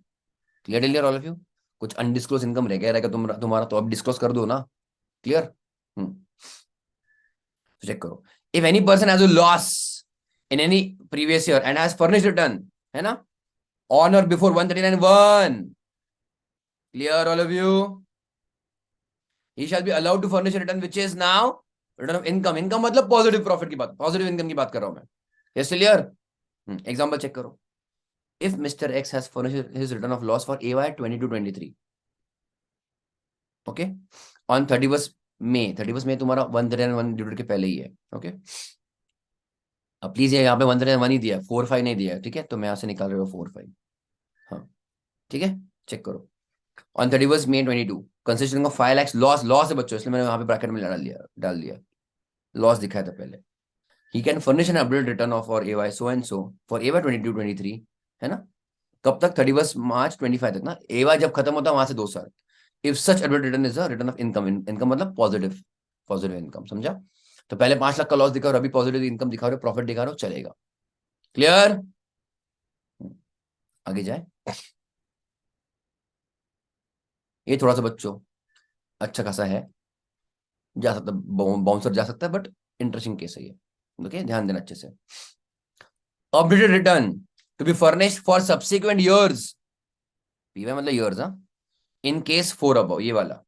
Clear clear all of you? कुछ अनडिस्क्लोज इनकम रह गया रहेगा तुम्हारा, तो अब डिस्क्लोज कर दो ना। क्लियर। तो चेक करो, if any person has a loss in any previous year and has furnished return, है ना, ऑन और before 139(1), clear all of you, he shall be allowed to furnish a return which is now return of income. income मतलब positive profit की बात, positive income की बात कर रहा हूं मैं. yes clear. एग्जांपल चेक करो. if Mr. X has furnished his return of loss for AY 22-23, okay, on 31st May तुम्हारा 139(1) ड्यू डेट के पहले ही है. ओके, अब प्लीज ये यहाँ पे 139(1) ही दिया है, 4-5 नहीं दिया है. ठीक है, तो मैं यहाँ से निकाल रहा हूँ 4-5. हाँ ठीक है, चेक करो. On 31st May 22 consisting of 5 lakhs loss, loss है बच्चों, इसलिए मैंने यहाँ पे ब्रैकेट में डाल दिया लॉस दिखाया था पहले. He can furnish N updated return of for AY so and so for AY 22-23, है ना. कब तक? 31 मार्च 25 तक ना. AY जब खत्म होता है वहां से 2 साल. If such updated return is a return of income, income मतलब पॉजिटिव, पॉजिटिव इनकम, समझा. तो पहले 5 लाख का लॉस दिखा और अभी पॉजिटिव इनकम दिखा रहे हो, प्रॉफिट दिखा रहे हो, चलेगा. क्लियर. आगे जाए. ये थोड़ा सा बच्चों अच्छा खासा है, जा सकता बाउंसर जा सकता है, बट इंटरेस्टिंग केस है ये. ओके, ध्यान देना अच्छे से. Updated return to be furnished for subsequent years, PY मतलब ईयर्स, हाँ, इन केस 4 अबव, ये वाला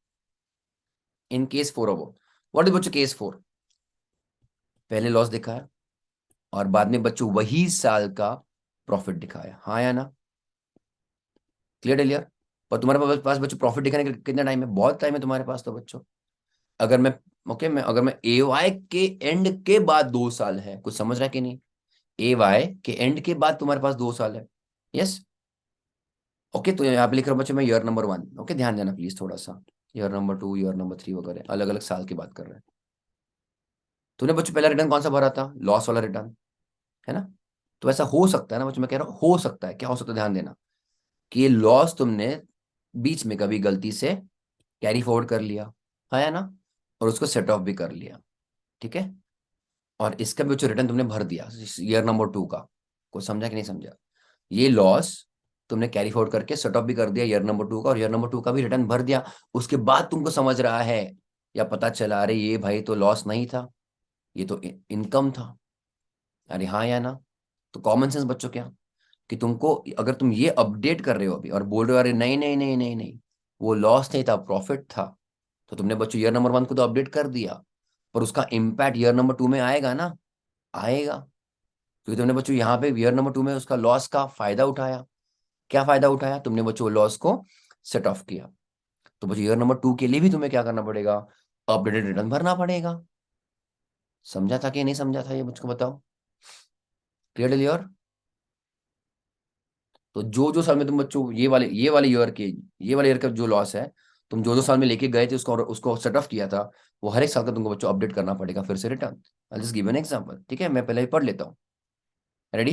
in case 4 above. What is बच्चों केस 4? पहले लॉस दिखाया और बाद में बच्चों वही साल का प्रॉफिट दिखाया, हाँ या ना. Clear clear. पर तुम्हारे पास बच्चों प्रॉफिट दिखाने के कितना टाइम है? बहुत टाइम है तुम्हारे पास तो बच्चों. अगर मैं अगर मैं AY के एंड के बाद 2 साल है, कुछ समझ रहा है कि नहीं? AY के एंड के बाद तुम्हारे पास 2 साल है. यस. ओके, तो यहाँ पे लिख रहा हूँ बच्चों मैं ईयर नंबर 1. ओके, ध्यान देना प्लीज थोड़ा सा. ईयर नंबर 2, ईयर नंबर 3 वगैरह अलग अलग साल की बात कर रहे हैं. तूने बच्चों पहला रिटर्न कौन सा भरा था? लॉस वाला रिटर्न, है ना. तो ऐसा हो सकता है ना बच्चों, मैं कह रहा हूँ हो सकता है. क्या हो सकता है? ध्यान देना कि ये लॉस तुमने बीच में कभी गलती से कैरी फॉरवर्ड कर लिया है ना, और उसको सेट ऑफ भी कर लिया. ठीक है, और इसका भी जो रिटर्न तुमने भर दिया ईयर नंबर 2 का. कुछ समझा कि नहीं समझा? ये लॉस तुमने कैरी फॉरवर्ड करके सेट ऑफ भी कर दिया ईयर नंबर 2 का, और ईयर नंबर 2 का भी रिटर्न भर दिया. उसके बाद तुमको समझ रहा है या पता चला, अरे ये भाई तो लॉस नहीं था, ये तो इनकम था. अरे हाँ या ना. तो कॉमन सेंस बच्चों क्या, कि तुमको अगर तुम ये अपडेट कर रहे हो अभी और बोल रहे हो अरे नहीं नहीं नहीं नहीं नहीं, वो लॉस नहीं था, प्रॉफिट था, तो तुमने बच्चों ईयर नंबर 1 को तो अपडेट कर दिया, पर उसका इम्पैक्ट ईयर नंबर 2 में आएगा ना. आएगा, क्योंकि तुमने बच्चों यहाँ पे ईयर नंबर 2 में उसका लॉस का फायदा उठाया. क्या फायदा उठाया? तुमने बच्चों लॉस को सेट ऑफ किया. तो बच्चों ईयर नंबर 2 के लिए भी तुम्हें क्या करना पड़ेगा? अपडेटेड रिटर्न भरना पड़ेगा. समझा था कि नहीं समझा था ये मुझको बताओ. क्लियर. तो जो जो साल में तुम बच्चों ये वाले ईयर का जो लॉस है, तुम जो जो साल में लेके गए थे उसको उसको सेट ऑफ किया था, वो हर एक साल का तुमको बच्चों अपडेट करना पड़ेगा फिर से return. I just give an example. ठीक है, मैं पहले ही पढ़ लेता हूँ. Ready.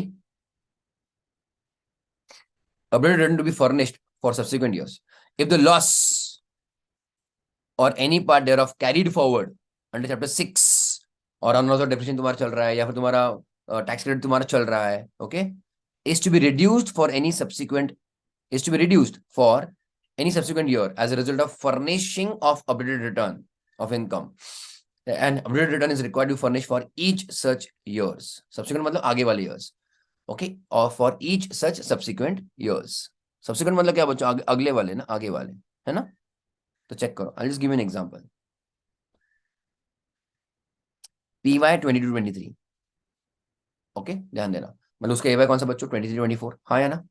Updated return to be furnished for subsequent years if the loss और any part thereof carried forward under chapter 6 और अनऑथराइज्ड डेप्रिसिएशन तुम्हारा चल रहा है, या फिर तुम्हारा टैक्स क्रेडिट तुम्हारा चल रहा है, okay, is to be reduced for any subsequent is to be reduced for any subsequent year as a result of furnishing of updated return of income, and updated return is required to furnish for each such years. Subsequent मतलब आगे वाले years, okay, or for each such subsequent years. Subsequent मतलब क्या बच्चों? अगले वाले ना, आगे वाले, है ना. तो चेक करो. I'll just give you an example. PY 22-23, okay, ध्यान देना. मतलब उसका AY कौन सा बच्चों? 23-24, हाँ या ना.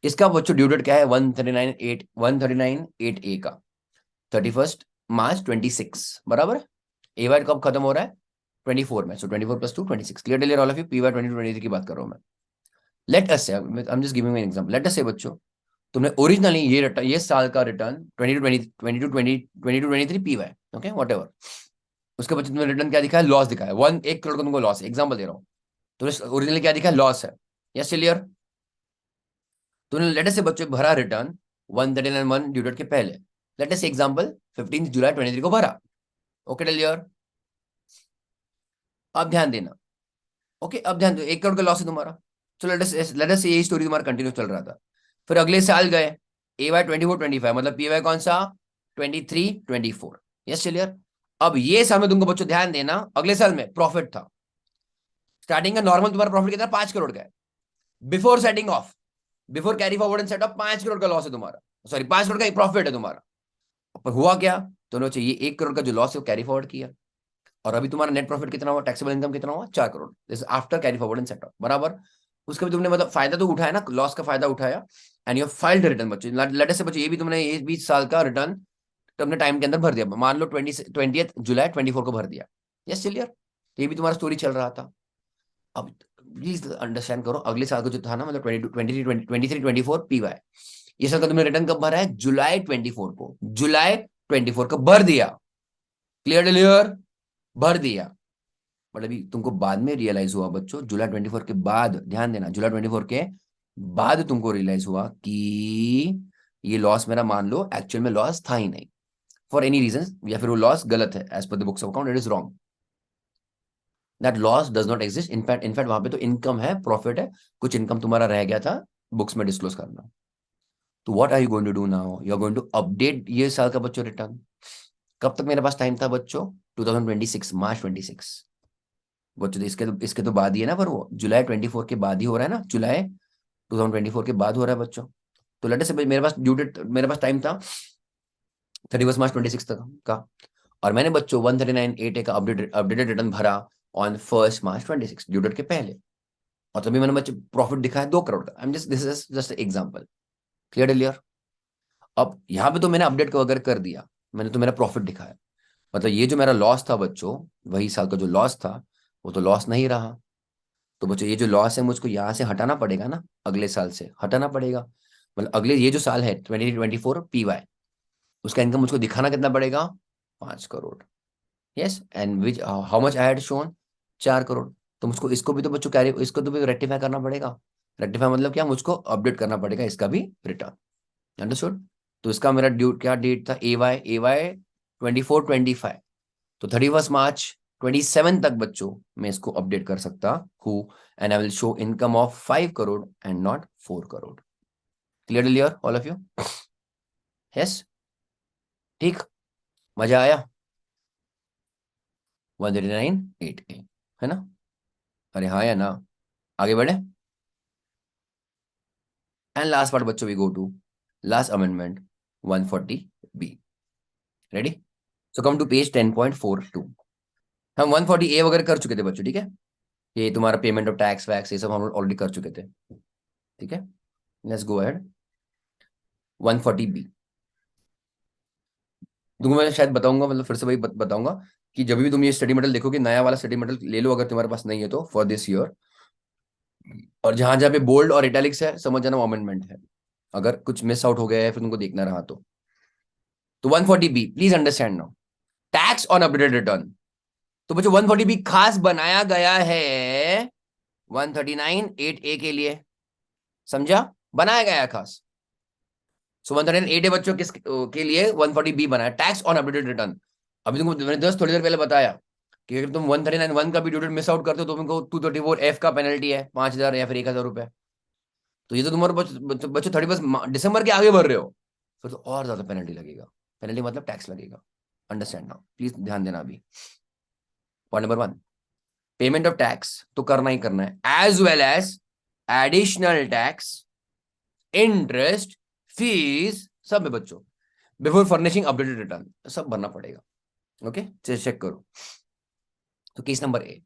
इसका बच्चों ड्यू डेट क्या है? 139(8) का 31 मार्च 26, बराबर है. AY कब खत्म हो रहा है? 24 में. सो 24 + 2 26. क्लियर डिलियर ऑल ऑफ यू. PY 22-23 की बात कर रहा हूं मैं. लेट अस से, आई am just giving an example. Let us से बच्चों तुमने ओरिजिनली ये साल का रिटर्न 22-23 PY, ओके, व्हाटएवर, उसके बच्चे तुमने रिटर्न क्या दिखाया? लॉस दिखाया. 1 करोड़ का तुमको लॉस. एग्जांपल दे रहा हूं. तुमने ओरिजिनली क्या दिखाया? लॉस है. Yes clear. तूने लेटेस्ट से बच्चों भरा रिटर्न 139(1) ड्यू डेट के पहले. लेटेस्ट एग्जांपल 15 जुलाई 23 को भरा. Okay clear. अब ध्यान देना. ओके, अब ध्यान दो. 1 करोड़ का लॉस है तुम्हारा. चलो लेटेस्ट से यही स्टोरी तुम्हारा कंटिन्यू चल रहा था. फिर अगले साल गए AY 24-25, मतलब PY कौन सा? 23-24. Yes clear. अब ये साल में तुमको बच्चों ध्यान देना, अगले साल में प्रॉफिट था, स्टार्टिंग का नॉर्मल तुम्हारा प्रॉफिट कितना 5 करोड़ का है, before setting of, before carry forward and set of 5 crore का लॉस है तुम्हारा, सॉरी 5 करोड़ का प्रॉफिट है तुम्हारा। पर हुआ क्या, तो ये 1 करोड़ का जो लॉस है वो कैरी फॉरवर्ड किया, और अभी तुम्हारा नेट प्रॉफिट कितना हुआ, टैक्सेबल इनकम कितना हुआ 4 crore, this after carry forward and set of, बराबर। उसका भी तुमने मतलब फायदा तो उठाया ना, लॉस का फायदा उठाया, एंड यू फाइल्ड रिटर्न बच्चों, लेटेस्ट से बच्चों ये भी तुमने ये 20 साल का रिटर्न तुमने टाइम के अंदर भर दिया, मान लो 20 जुलाई 24 को भर दिया, यस क्लियर, ये भी तुम्हारा स्टोरी चल रहा था। अब प्लीज अंडरस्टैंड करो, अगले साल का जो था ना, मतलब 23-24 पीवाई, ये साल का तुमने रिटर्न कब भरा है, जुलाई 24 को, जुलाई 24 को भर दिया, क्लियर, भर दिया। बट अभी तुमको बाद में रियलाइज हुआ बच्चों, जुलाई 24 के बाद, ध्यान देना, जुलाई 24 के बाद तुमको रियलाइज हुआ कि ये लॉस मेरा मान लो एक्चुअल में लॉस था ही नहीं, फॉर एनी रीजन, या फिर वो लॉस गलत है, as per the books of account it is wrong, that loss does not exist, in fact वहां पे तो इनकम है, प्रॉफिट है, कुछ इनकम तुम्हारा रह गया था बुक्स में डिस्क्लोज करना। तो what are you going to do now, you are going to update ये साल का बच्चों रिटर्न। कब तक मेरे पास टाइम था बच्चों, 2026 मार्च 26 बच्चों, तो इसके तो बाद ही है ना, पर वो जुलाई 24 के बाद ही हो रहा है ना, जुलाई 2024 के बाद हो रहा है बच्चों। तो लेट से मेरे पास ड्यू डेट, मेरे पास टाइम था 31 मार्च 26 तक का, और मैंने बच्चों 139.8 का अपडेटेड रिटर्न भरा ऑन 1 मार्च 26 ड्यू डेट के पहले, और तभी मैंने बच्चों प्रॉफिट दिखाया 2 करोड़ का। आई am just, this is just example, clear. अब यहाँ पे तो मैंने अपडेट को अगर कर दिया, मैंने तो मेरा प्रॉफिट दिखाया, मतलब ये जो मेरा लॉस था बच्चों, वही साल का जो लॉस था वो तो लॉस नहीं रहा। तो बच्चों ये जो लॉस है मुझको यहाँ से हटाना पड़ेगा ना, अगले साल से हटाना पड़ेगा, मतलब अगले ये जो साल है 2024 पीवाई, उसका इनकम मुझको दिखाना कितना पड़ेगा, 5 crore, yes, and which how much I had shown, 4 crore. तो मुझको इसको भी तो बच्चों कैरी, इसको तो भी रेक्टिफाई करना पड़ेगा, रेक्टिफाई मतलब क्या, मुझको अपडेट करना पड़ेगा इसका भी रिटर्न, अंडरस्टूड। तो इसका मेरा ड्यू क्या डेट था, ए वाई 24-25, तो 31 मार्च 27 तक बच्चों मैं इसको अपडेट कर सकता हूँ, and I will show income of 5 crore and not 4 crore, clear all of you, yes, ठीक, मजा आया, 139.8 है ना, अरे हाँ या ना, आगे बढ़े। एंड लास्ट पार्ट बच्चों, we go to last amendment 140B, ready. So come to page 10.42, हम 140A वगैरह कर चुके थे बच्चों, ठीक है, ये तुम्हारा पेमेंट ऑफ टैक्स वैक्स ये सब हम ऑलरेडी कर चुके थे, ठीक है, लेट्स गो अहेड 140B। तुमको मैं शायद बताऊंगा, मतलब फिर से वही बताऊंगा कि जब भी तुम ये स्टडी मटेरियल देखोगे, नया वाला स्टडी मटेरियल ले लो अगर तुम्हारे पास नहीं है तो, फॉर दिस ईयर, और जहां जहां पे बोल्ड और इटैलिक्स है समझ जाना अमेंडमेंट है, अगर कुछ मिस आउट हो गया है फिर तुमको देखना रहा तो 140B please understand now, tax on updated return. तो बच्चों 140B खास बनाया गया है 139.8A के लिए, समझा, बनाया गया है खास। सो 138 बच्चों किस के लिए 140B बनाया, टैक्स ऑन अपडेटेड रिटर्न। अभी तुमको मैंने जस्ट थोड़ी देर पहले बताया कि अगर तुम 139.1 का भी ड्यू डेट मिस आउट करते हो तो तुमको 234F का पेनल्टी है, 5,000 या फिर 1,000 रुपए। तो ये तो तुम्हारे बच्चों 31 दिसंबर के आगे बढ़ रहे हो, फिर तो और ज्यादा पेनल्टी लगेगा, पेनल्टी मतलब टैक्स लगेगा, अंडरस्टैंड नाउ, प्लीज ध्यान देना। अभी point number 1, payment of tax तो करना ही करना है, as well as additional tax, interest, fees, सब में बच्चों बिफोर फर्निशिंग अपडेटेड रिटर्न सब भरना पड़ेगा, ओके, चेक करो। तो case number A,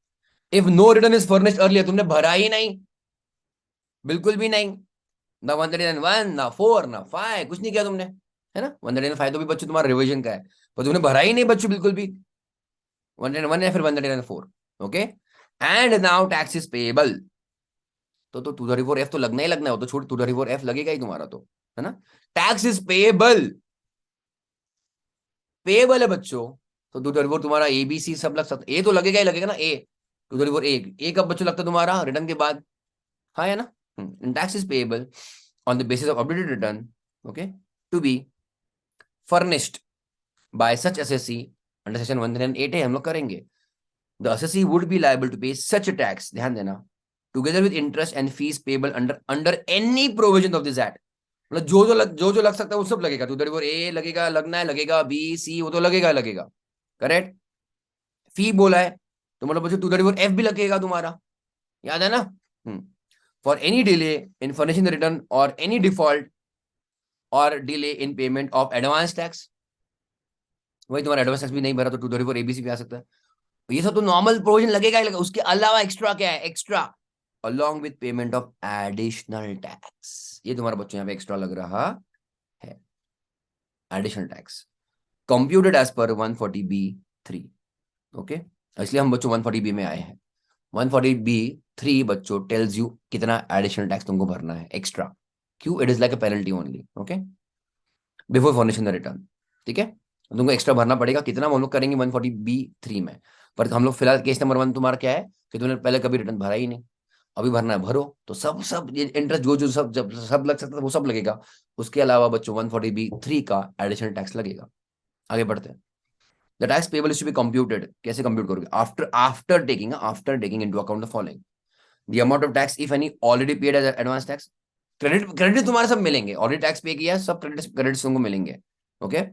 if no return is furnished earlier, तुमने भरा ही नहीं, बिल्कुल भी नहीं, ना 139.1 ना 4 ना 5, कुछ नहीं किया तुमने, है ना, 139.5 तो भी बच्चों तुम्हारा रिविजन का है, पर तुमने भरा ही नहीं बच्चों बिल्कुल भी, 139.1 या फिर 139.4, okay, and now tax is payable, तो 234F तो लगना ही लगना है, तो छोड़ 234F लगेगा ही तुम्हारा, तो है ना, टैक्स इज पेएबल, पेएबल है बच्चों, तो 234 तुम्हारा ABC सब लग सकता, ए तो लगेगा ही लगेगा ना, ए 234 ए कब बच्चों लगता तुम्हारा रिटर्न के बाद, हाँ है ना, tax is payable on the basis of updated return, okay, to be furnished by such SSC under section 138 है, हम लोग करेंगे, the SSC would be liable to pay such tax, ध्यान देना, together with interest and fees payable under under any provision of this act, मतलब जो लग सकता है वो सब लगेगा, 234A लगेगा, लगना है, लगेगा, B C वो तो लगेगा, करेक्ट, फी बोला है तो मतलब बच्चों 234F भी लगेगा तुम्हारा, याद है ना। For any delay in furnishing the return और एनी डिफॉल्ट और delay in payment of advance tax, वही तुम्हारा एडवांस टैक्स भी नहीं भरा तो 234ABC भी आ सकता है। तो ये सब तो नॉर्मल प्रोविजन लगेगा ही लगेगा, उसके अलावा एक्स्ट्रा क्या है, extra along with payment of additional tax, ये तुम्हारा बच्चों यहाँ पे एक्स्ट्रा लग रहा है, additional tax computed as per 140B3। Okay, इसलिए हम बच्चों 140B में आए हैं। 140B3 बच्चों टेल्स यू कितना एडिशनल टैक्स तुमको भरना है एक्स्ट्रा, क्यों, it is like a penalty only. Okay, before furnishing the return, ठीक है, तुमको एक्स्ट्रा भरना पड़ेगा, कितना हम लोग करेंगे 140B3 में। पर हम लोग फिलहाल केस नंबर 1 तुम्हारा क्या है कि तुमने पहले कभी रिटर्न भरा ही नहीं, अभी भरना है, भरो, तो सब सब ये इंटरेस्ट जो जो सब जब सब लग सकता है वो सब लगेगा। उसके अलावा बच्चों 140B3 का एडिशनल टैक्स लगेगा। आगे बढ़ते हैं। The tax payable is to be computed, कैसे कंप्यूट करोगे, after taking into account the following, the amount of tax if any already paid as advance tax, credit तुम्हारे सब मिलेंगे, ऑलरेडी टैक्स पे किया सब क्रेडिट्स तुमको मिलेंगे। ओके,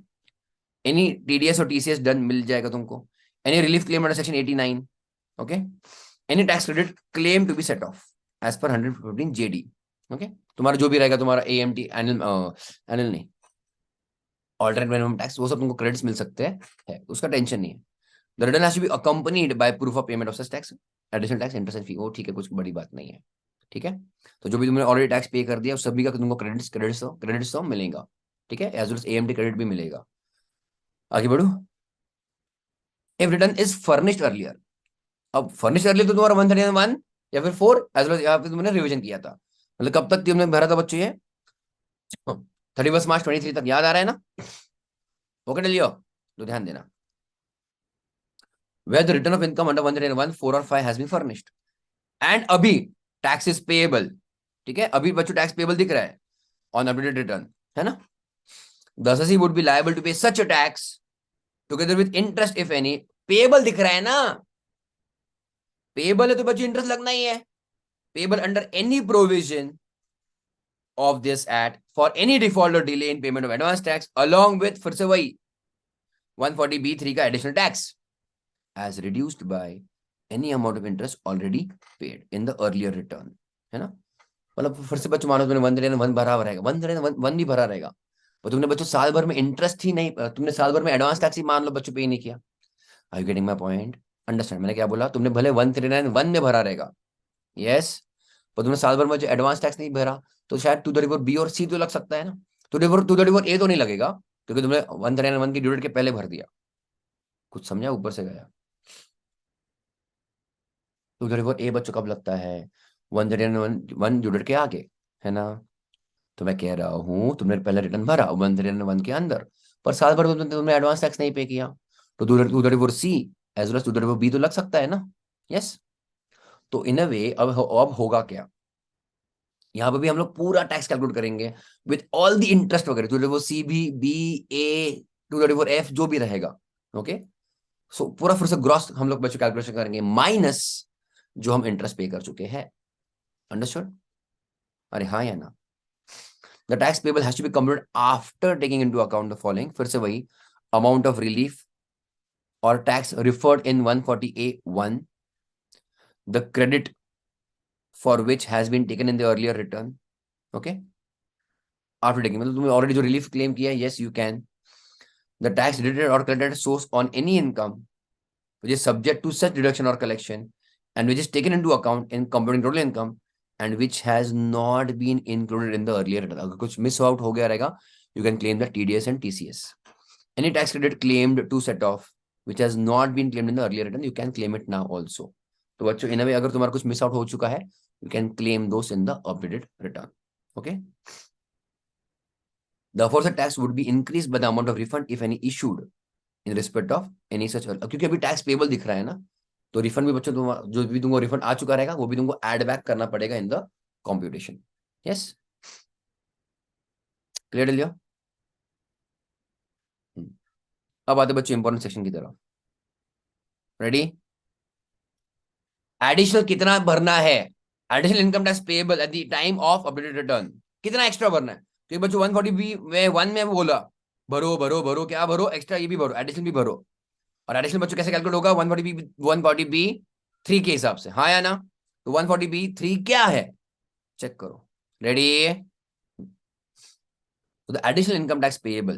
एनी टीडीएस और टीसीएस डन मिल जाएगा तुमको, any relief claim under section 89। Okay, any tax credit claim to be set off as per 115 JD. Okay, तुम्हारा जो भी रहेगा तुम्हारा एएमटी एनुअल नहीं, ऑल्टरनेट मिनिमम टैक्स, वो सब तुमको क्रेडिट्स मिल सकते हैं, है उसका टेंशन नहीं है। The return has to be accompanied by proof of payment of such tax, additional tax, interest and fee, वो ठीक है, कुछ बड़ी बात नहीं है। ठीक है, तो जो भी तुमने ऑलरेडी टैक्स पे कर दिया उस सभी का तुमको क्रेडिट्स तो मिलेगा। ठीक है, as well as AMT credit भी मिलेगा। आगे बढ़ो। If return is furnished earlier, अब फर्निश्ड अर्लियर तो तुम्हारा 131 या फिर 4 एज वेल, यहाँ पे तुमने रिवीजन किया था, मतलब कब तक तुमने भरा था बच्चों ये 31 मार्च 23 तक, याद आ रहा है ना। ओके लियो, तो ध्यान देना, where the return of income under 131, 4 और 5 has been furnished and अभी tax is payable, ठीक है, अभी बच्चों टैक्स पेबल दिख रहा है on updated return, है ना। The assessee would be liable to pay such a tax together with interest if any, payable दिख रहा है ना, payable है तो बच्चों इंटरेस्ट लगना ही है, payable under any provision of this act for any default or delay in payment of advance tax along with फिर से वही 140B3 का additional tax as reduced by any amount of interest already paid in the earlier return, है ना। मतलब फिर से बच्चों मानो तुमने 131 भरा रहेगा, 131 भी भरा रहेगा, पर तुमने बच्चों साल भर में इंटरेस्ट ही नहीं, तुमने साल भर में एडवांस टैक्स ही मान लो बच्चों पे नहीं किया। Are you getting my point, understand मैंने क्या बोला, तुमने भले 139 में भरा रहेगा, यस, पर तुमने साल भर में जो एडवांस टैक्स नहीं भरा तो शायद 234B और सी तो लग सकता है ना, 234A तो नहीं लगेगा क्योंकि तुमने 139 की ड्यूरेट के पहले भर दिया। कुछ समझा, ऊपर से गया। 234A बच्चों कब लगता है, 139 ड्यूरेट के आगे, है ना। तो मैं कह रहा हूं तुमने पहले रिटर्न भरा 139 के अंदर, पर साल भर में तुमने एडवांस टैक्स नहीं पे किया, तो 234C as well as 234B तो लग सकता है ना, यस। तो इन अ वे अब होगा क्या, यहाँ पे भी हम लोग पूरा टैक्स कैलकुलेट करेंगे विद ऑल द इंटरेस्ट वगैरह, 234C भी, B, A, 234F जो भी रहेगा। ओके, सो पूरा फिर से ग्रॉस हम लोग बच्चों कैलकुलेशन करेंगे माइनस जो हम इंटरेस्ट पे कर चुके हैं। अंडरस्टूड, अरे हाँ या ना। The tax payable has to be computed after taking into account the following, फिर से वही अमाउंट ऑफ रिलीफ और tax referred in 140A1, the credit for which has been taken in the earlier return. Okay, after taking मतलब तुमने already जो relief claim किया है, yes you can, the tax deducted और collected source on any income which is subject to such deduction or collection and which is taken into account in computing total income and which has not been included in the earlier return. अगर कुछ miss out हो गया रहेगा you can claim the TDS and TCS. Any tax credit claimed to set off which has not been claimed in the earlier return, you can claim it now also. तो बच्चों इन अगर तुम्हारा कुछ miss out हो चुका है you can claim those in the updated return. Okay, the aforesaid tax would be increased by the amount of refund if any issued in respect of any such, क्योंकि अभी टैक्स पेबल दिख रहा है ना, तो रिफंड भी बच्चों जो भी तुमको रिफंड आ चुका रहेगा वो भी तुमको ऐड बैक करना पड़ेगा in the computation. Yes, clear लिया। अब आते बच्चों इंपॉर्टेंट सेक्शन की तरफ, रेडी। एडिशनल कितना भरना है, additional income tax payable at the time of updated return, कितना एक्स्ट्रा भरना है, क्योंकि बच्चों 140B में 1 में बोला भरो भरो भरो, क्या भरो, एक्स्ट्रा ये भी भरो, एडिशनल भी भरो। और एडिशनल बच्चों कैसे कैलकुलेट होगा? 140B 3 के हिसाब से, हाँ या ना? तो 140B 3 क्या है, चेक करो। रेडी? तो the additional income tax payable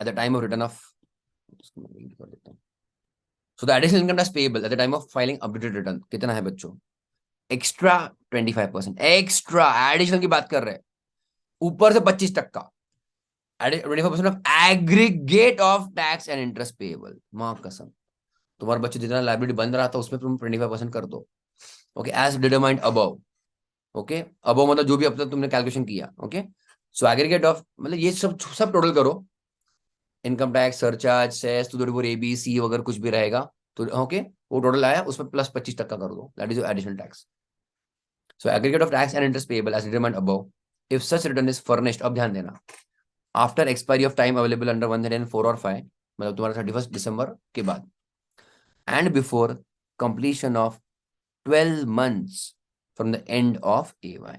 at the time of return of, so the additional income tax payable at the time of filing updated return कितना है बच्चों? एक्स्ट्रा 25%। एक्स्ट्रा एडिशनल की बात कर रहे हैं, ऊपर से 25%, 25% of aggregate of tax and interest payable. मां कसम, तुम्हारे बच्चे जितना लाइबिलिटी बन रहा था उसमें तुम 25% कर दो। Okay, as determined above. Okay, above मतलब जो भी अब तक तुमने कैलकुलेशन किया। ओके, सो एग्रीगेट ऑफ मतलब ये सब टोटल करो, income tax, surcharge, cess, to the ABC वगैरह कुछ भी रहेगा तो ओके, वो टोटल आया, उसमें प्लस 25% कर दो, that is additional tax. So aggregate of tax and interest payable as determined above, if such return is furnished, अब ध्यान देना, after expiry of time available under 104 और 5, मतलब तुम्हारा 31 दिसंबर के बाद, and before completion of 12 months from the end of AY।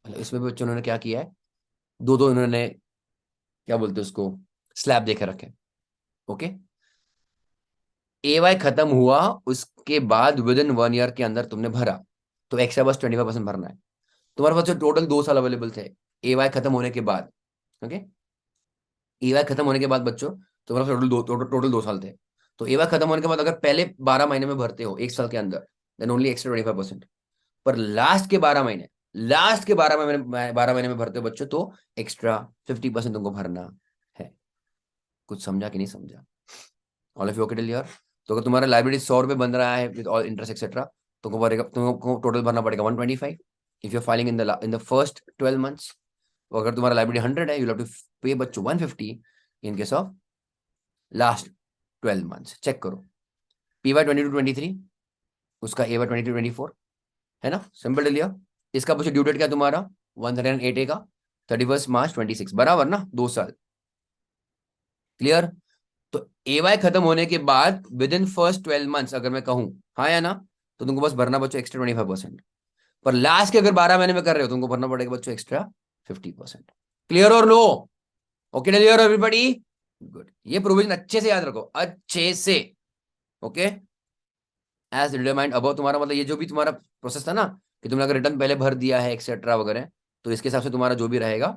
मतलब इसमें भी बच्चों ने क्या किया है, दो इन्होंने क्या बोलते हैं उसको, स्लैब देखे रखे। ओके, AY खत्म हुआ उसके बाद विद इन 1 year के अंदर तुमने भरा, तो एक्स्ट्रा बस 25% भरना है। तुम्हारे पास टोटल 2 साल अवेलेबल थे AY खत्म होने के बाद। ओके, AY खत्म होने के बाद बच्चों तुम्हारे पास टोटल 2 साल थे, तो AY खत्म होने के बाद अगर पहले 12 महीने में भरते हो 1 साल के अंदर, देन ओनली एक्स्ट्रा 25%। पर लास्ट के 12 महीने, लास्ट के 12 महीने में भरते हो बच्चों, तो एक्स्ट्रा 50% तुमको भरना है। कुछ समझा कि नहीं समझा? All of you okay till here? तो अगर तुम्हारा लाइबिलिटी 100 रुपये बन रहा है विद ऑल इंटरेस्ट एक्सेट्रा, तुमको टोटल भरना पड़ेगा 125 if you are filing in the first 12 months। अगर तुम्हारा लाइबिलिटी 100 है, यू हैव टू पे बच्चों 150 in case of last 12 months। Check करो, PY 22-23, उसका AY 22-24, है ना? सिंपल लिया। इसका पूछे ड्यू डेट क्या तुम्हारा 108A का 31 मार्च 26, बराबर ना? 2 साल। क्लियर? तो AY खत्म होने के बाद विद इन फर्स्ट 12 months अगर मैं कहूं, हाँ या ना, तो तुमको बस भरना बच्चों एक्स्ट्रा 25%। पर लास्ट के अगर 12 महीने में कर रहे हो, तुमको भरना पड़ेगा बच्चों एक्स्ट्रा 50%। क्लियर और no? Okay clear everybody? Good. ये प्रोविजन अच्छे से याद रखो, अच्छे से। ओके, एज डिटरमाइंड अबव, तुम्हारा मतलब ये जो भी तुम्हारा प्रोसेस था ना, कि तुमने अगर रिटर्न पहले भर दिया है एक्सेट्रा वगैरह, तो इसके हिसाब से तुम्हारा जो भी रहेगा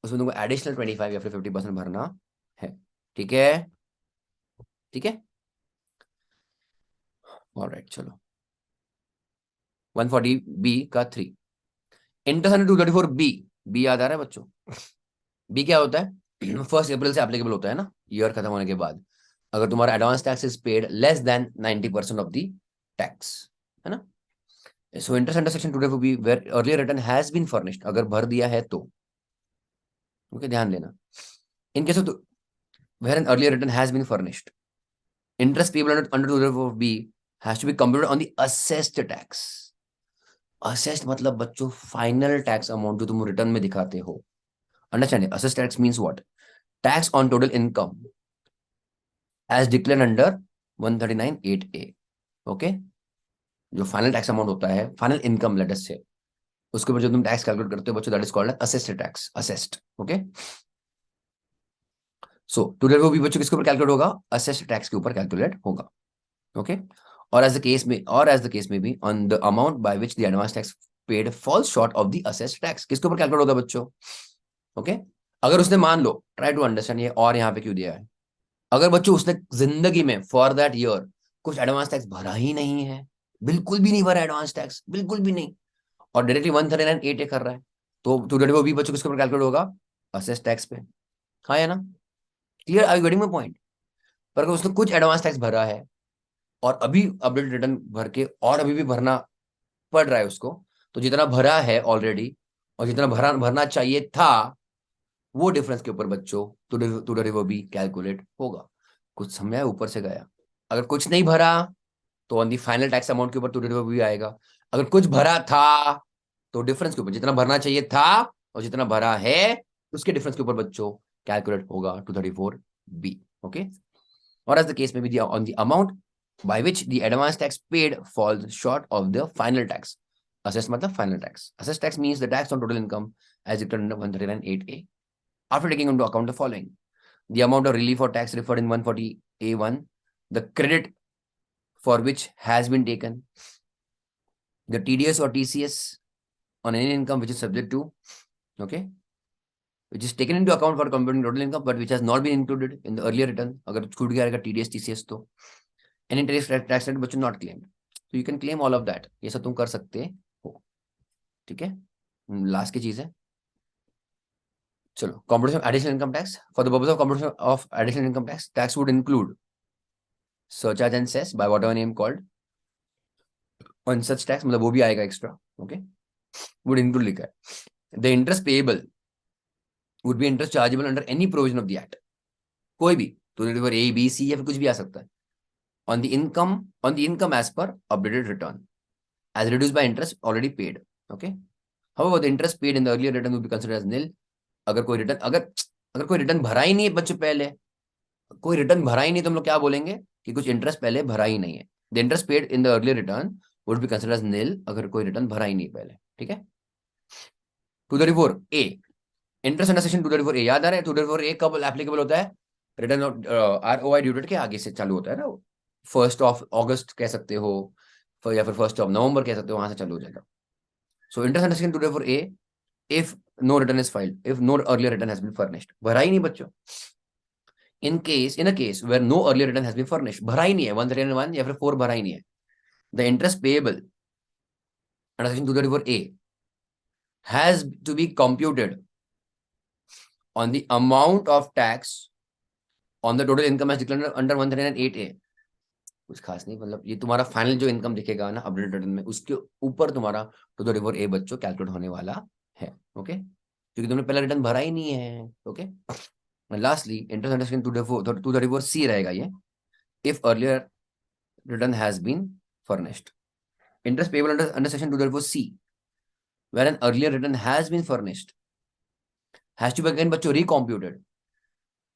उसमें तुमको एडिशनल 25 या फिर 50% भरना है। ठीक है? ठीक है, ऑलराइट, चलो 140B का 3, इंटरेस्ट 234B। बी याद आ रहा है बच्चों? बी क्या होता है? 1 अप्रैल से एप्लीकेबल होता है ना, ईयर खत्म होने के बाद, अगर तुम्हारा advance tax is paid less than 90% of the tax, है ना? So interest under section 234B where earlier return has been furnished, अगर भर दिया है तो। ओके, ध्यान देना, in case of where an earlier return has been furnished, interest payable under 234B has to be computed on the assessed tax। assessed मतलब बच्चों final tax amount जो तुम रिटर्न में दिखाते हो। Understand? assessed tax means what? tax on total income as declared under 139(8)(a। Okay, जो final tax amount होता है, फाइनल इनकम लेटस से, उसके ऊपर जो तुम टैक्स कैलकुलेट करते हो बच्चों, that is called assessed tax, assessed. Okay, so total वो भी बच्चों किसके ऊपर कैलकुलेट होगा? असेस्ड टैक्स के ऊपर कैलकुलेट होगा। ओके, और एज द केस में भी on the amount by which the advance tax paid falls short of the assessed tax, किसके ऊपर कैलकुलेट होगा बच्चों? ओके, अगर उसने मान लो, ट्राई टू अंडरस्टैंड ये और यहाँ पे क्यों दिया है, अगर बच्चों उसने जिंदगी में फॉर दैट ईयर कुछ एडवांस टैक्स भरा ही नहीं है, बिल्कुल भी नहीं भरा एडवांस टैक्स, बिल्कुल भी नहीं, और डायरेक्टली 139(8)(a कर रहा है, तो वो भी बच्चों किसके ऊपर कैलकुलेट होगा? असेस्ड टैक्स पे। हाँ या ना? Clear? I getting my point? पर अगर उसने कुछ एडवांस टैक्स भरा है और अभी अपडेट रिटर्न भर के और अभी भी भरना पड़ रहा है उसको, तो जितना भरा है ऑलरेडी और जितना भरना चाहिए था, वो डिफरेंस के ऊपर बच्चों टू वो भी कैलकुलेट होगा। कुछ समझा? ऊपर से गया? अगर कुछ नहीं भरा तो on the final tax amount के ऊपर टू भी आएगा, अगर कुछ भरा था तो डिफरेंस के ऊपर, जितना भरना चाहिए था और जितना भरा है उसके डिफरेंस के ऊपर बच्चों कैलकुलेट होगा 234B। ओके, और as the case may be on the amount by which the advance tax paid falls short of the final tax। Assessed मतलब final tax। Assessed tax means the tax on total income as declared under 139(8)(a after taking into account the following: the amount of relief or tax referred in 140A1, the credit for which has been taken, the TDS or TCS on any income which is subject to, okay, which is taken into account for computing total income but which has not been included in the earlier return. अगर छूट गया रहेगा TDS TCS तो any tax credit बच्चों not claimed, so you can claim all of that. ये सब तुम कर सकते हो, ठीक है. लास्ट की चीज है, चलो, computation of additional income tax. For the purpose of computation of additional income tax, tax would include surcharge and cess by whatever name called on such tax, मतलब वो भी आएगा एक्स्ट्रा, ओके. would include लिखा है. The interest payable would be interest chargeable under any provision of the act. कोई भी तो A, B, C या फिर कुछ भी आ सकता है. On the income as per updated return, as reduced by interest already paid. Okay. However, the interest paid in the earlier return will be considered as nil. अगर कोई रिटर्न भरा ही नहीं है बच्चों, पहले कोई रिटर्न भरा ही नहीं, तो हम लोग क्या बोलेंगे कि कुछ इंटरेस्ट पहले भरा ही नहीं है. The interest paid in the earlier return would be considered as nil, अगर कोई रिटर्न भरा ही नहीं पहले, ठीक है. 234A, interest under section 234A, याद आ रहा है 234A कब एप्लीकेबल होता है? रिटर्न ROI ड्यू डेट के आगे से चालू होता है ना, 1 अगस्त कह सकते हो या फिर 1 नवंबर कह सकते हो, वहां से चालू हो जाएगा. सो interest under section 234A if no return is filed, if no earlier return has been furnished. भरा ही नहीं बच्चों. In a case where no earlier return has been furnished, भरा ही नहीं है 131 या फिर 4 भरा ही नहीं है, the interest payable under section 234A has to be computed on the amount of tax on the total income as declared under 138A. कुछ खास नहीं, मतलब ये तुम्हारा फाइनल जो इनकम दिखेगा ना अपडेटेड रिटर्न में, उसके ऊपर तुम्हारा 234A बच्चों कैलकुलेट होने वाला है, ओके, क्योंकि तुमने पहला रिटर्न भरा ही नहीं है, okay. Lastly interest under section 234C रहेगा ये, if earlier return has been furnished. Interest payable under section 234C, where an earlier return has been furnished, has to be again बच्चों recomputed,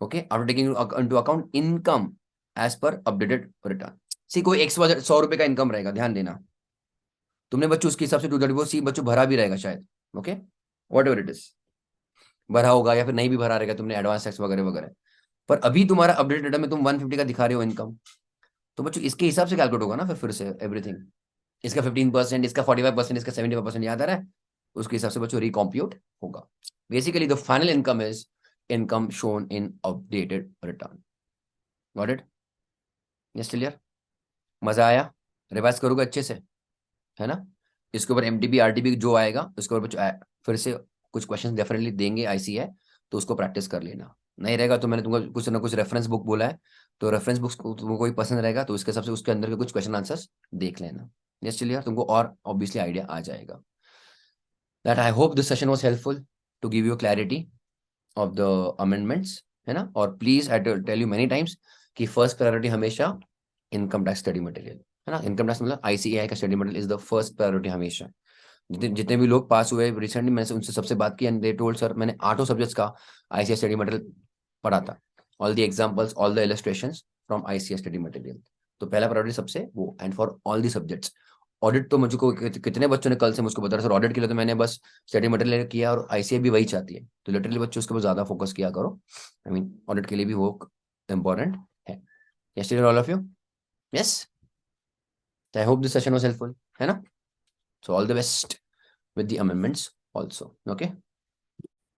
okay, after taking into account income as per updated return. See, कोई x 100 रुपए का income रहेगा, ध्यान देना, तुमने बच्चों उसके हिसाब से 234C बच्चों भरा भी रहेगा शायद, okay, what ever it is, भरा होगा या फिर नहीं भी भरा रहेगा तुमने एडवांस टैक्स वगैरह वगैरह, पर अभी तुम्हारा अपडेटेड रिटर्न में तुम 150 का दिखा रहे हो इनकम, तो बच्चों इसके हिसाब से कैलकुलेट होगा ना फिर से एवरीथिंग. इसका 15%, इसका 45%, इसका 75% याद आ रहा है, उसके हिसाब से बच्चों रिकॉम्प्यूट होगा. Basically the final income is income shown in updated return. Got it? Yes, clear? मजा आया? रिवाइज करोगे अच्छे से, है ना? इसके ऊपर MTB RTB जो आएगा उसके ऊपर बच्चों फिर से कुछ क्वेश्चन डेफिनेटली देंगे, IC है तो उसको प्रैक्टिस कर लेना. नहीं रहेगा तो मैंने तुमको कुछ ना कुछ रेफरेंस बुक बोला है, तो रेफरेंस बुक्स तुमको कोई पसंद रहेगा तो उसके हिसाब से उसके अंदर के कुछ क्वेश्चन आंसर्स देख लेना. यस, चलिए, तुमको और ऑब्वियसली आइडिया आ जाएगा. That I hope this session was helpful to give you clarity of the amendments, है ना. और please I tell you many times कि फर्स्ट प्रायोरिटी हमेशा इनकम टैक्स स्टडी मटेरियल, है ना. इनकम टैक्स मतलब ICAI का study material is the first priority हमेशा. जितने भी लोग पास हुए रिसेंटली, मैंने उनसे सबसे बात की एंड दे टोल्ड सर मैंने 8 सब्जेक्ट्स का ICAI स्टडी मटेरियल पढ़ा था, all the examples, all the illustrations from ICAI study material. तो पहला प्रायोरिटी सबसे वो, and for all the subjects. Audit तो मुझको कितने बच्चों ने कल से मुझको बता रहा सर ऑडिट के लिए तो मैंने बस स्टडी मटेरियल किया और ICAI भी वही चाहती है, तो लिटरली बच्चों उसके ऊपर ज्यादा फोकस किया करो. आई मीन ऑडिट के लिए भी वो इम्पोर्टेंट है. Yes, all of you. Yes, I hope this session was helpful, है ना. So all the best with the amendments also. Okay.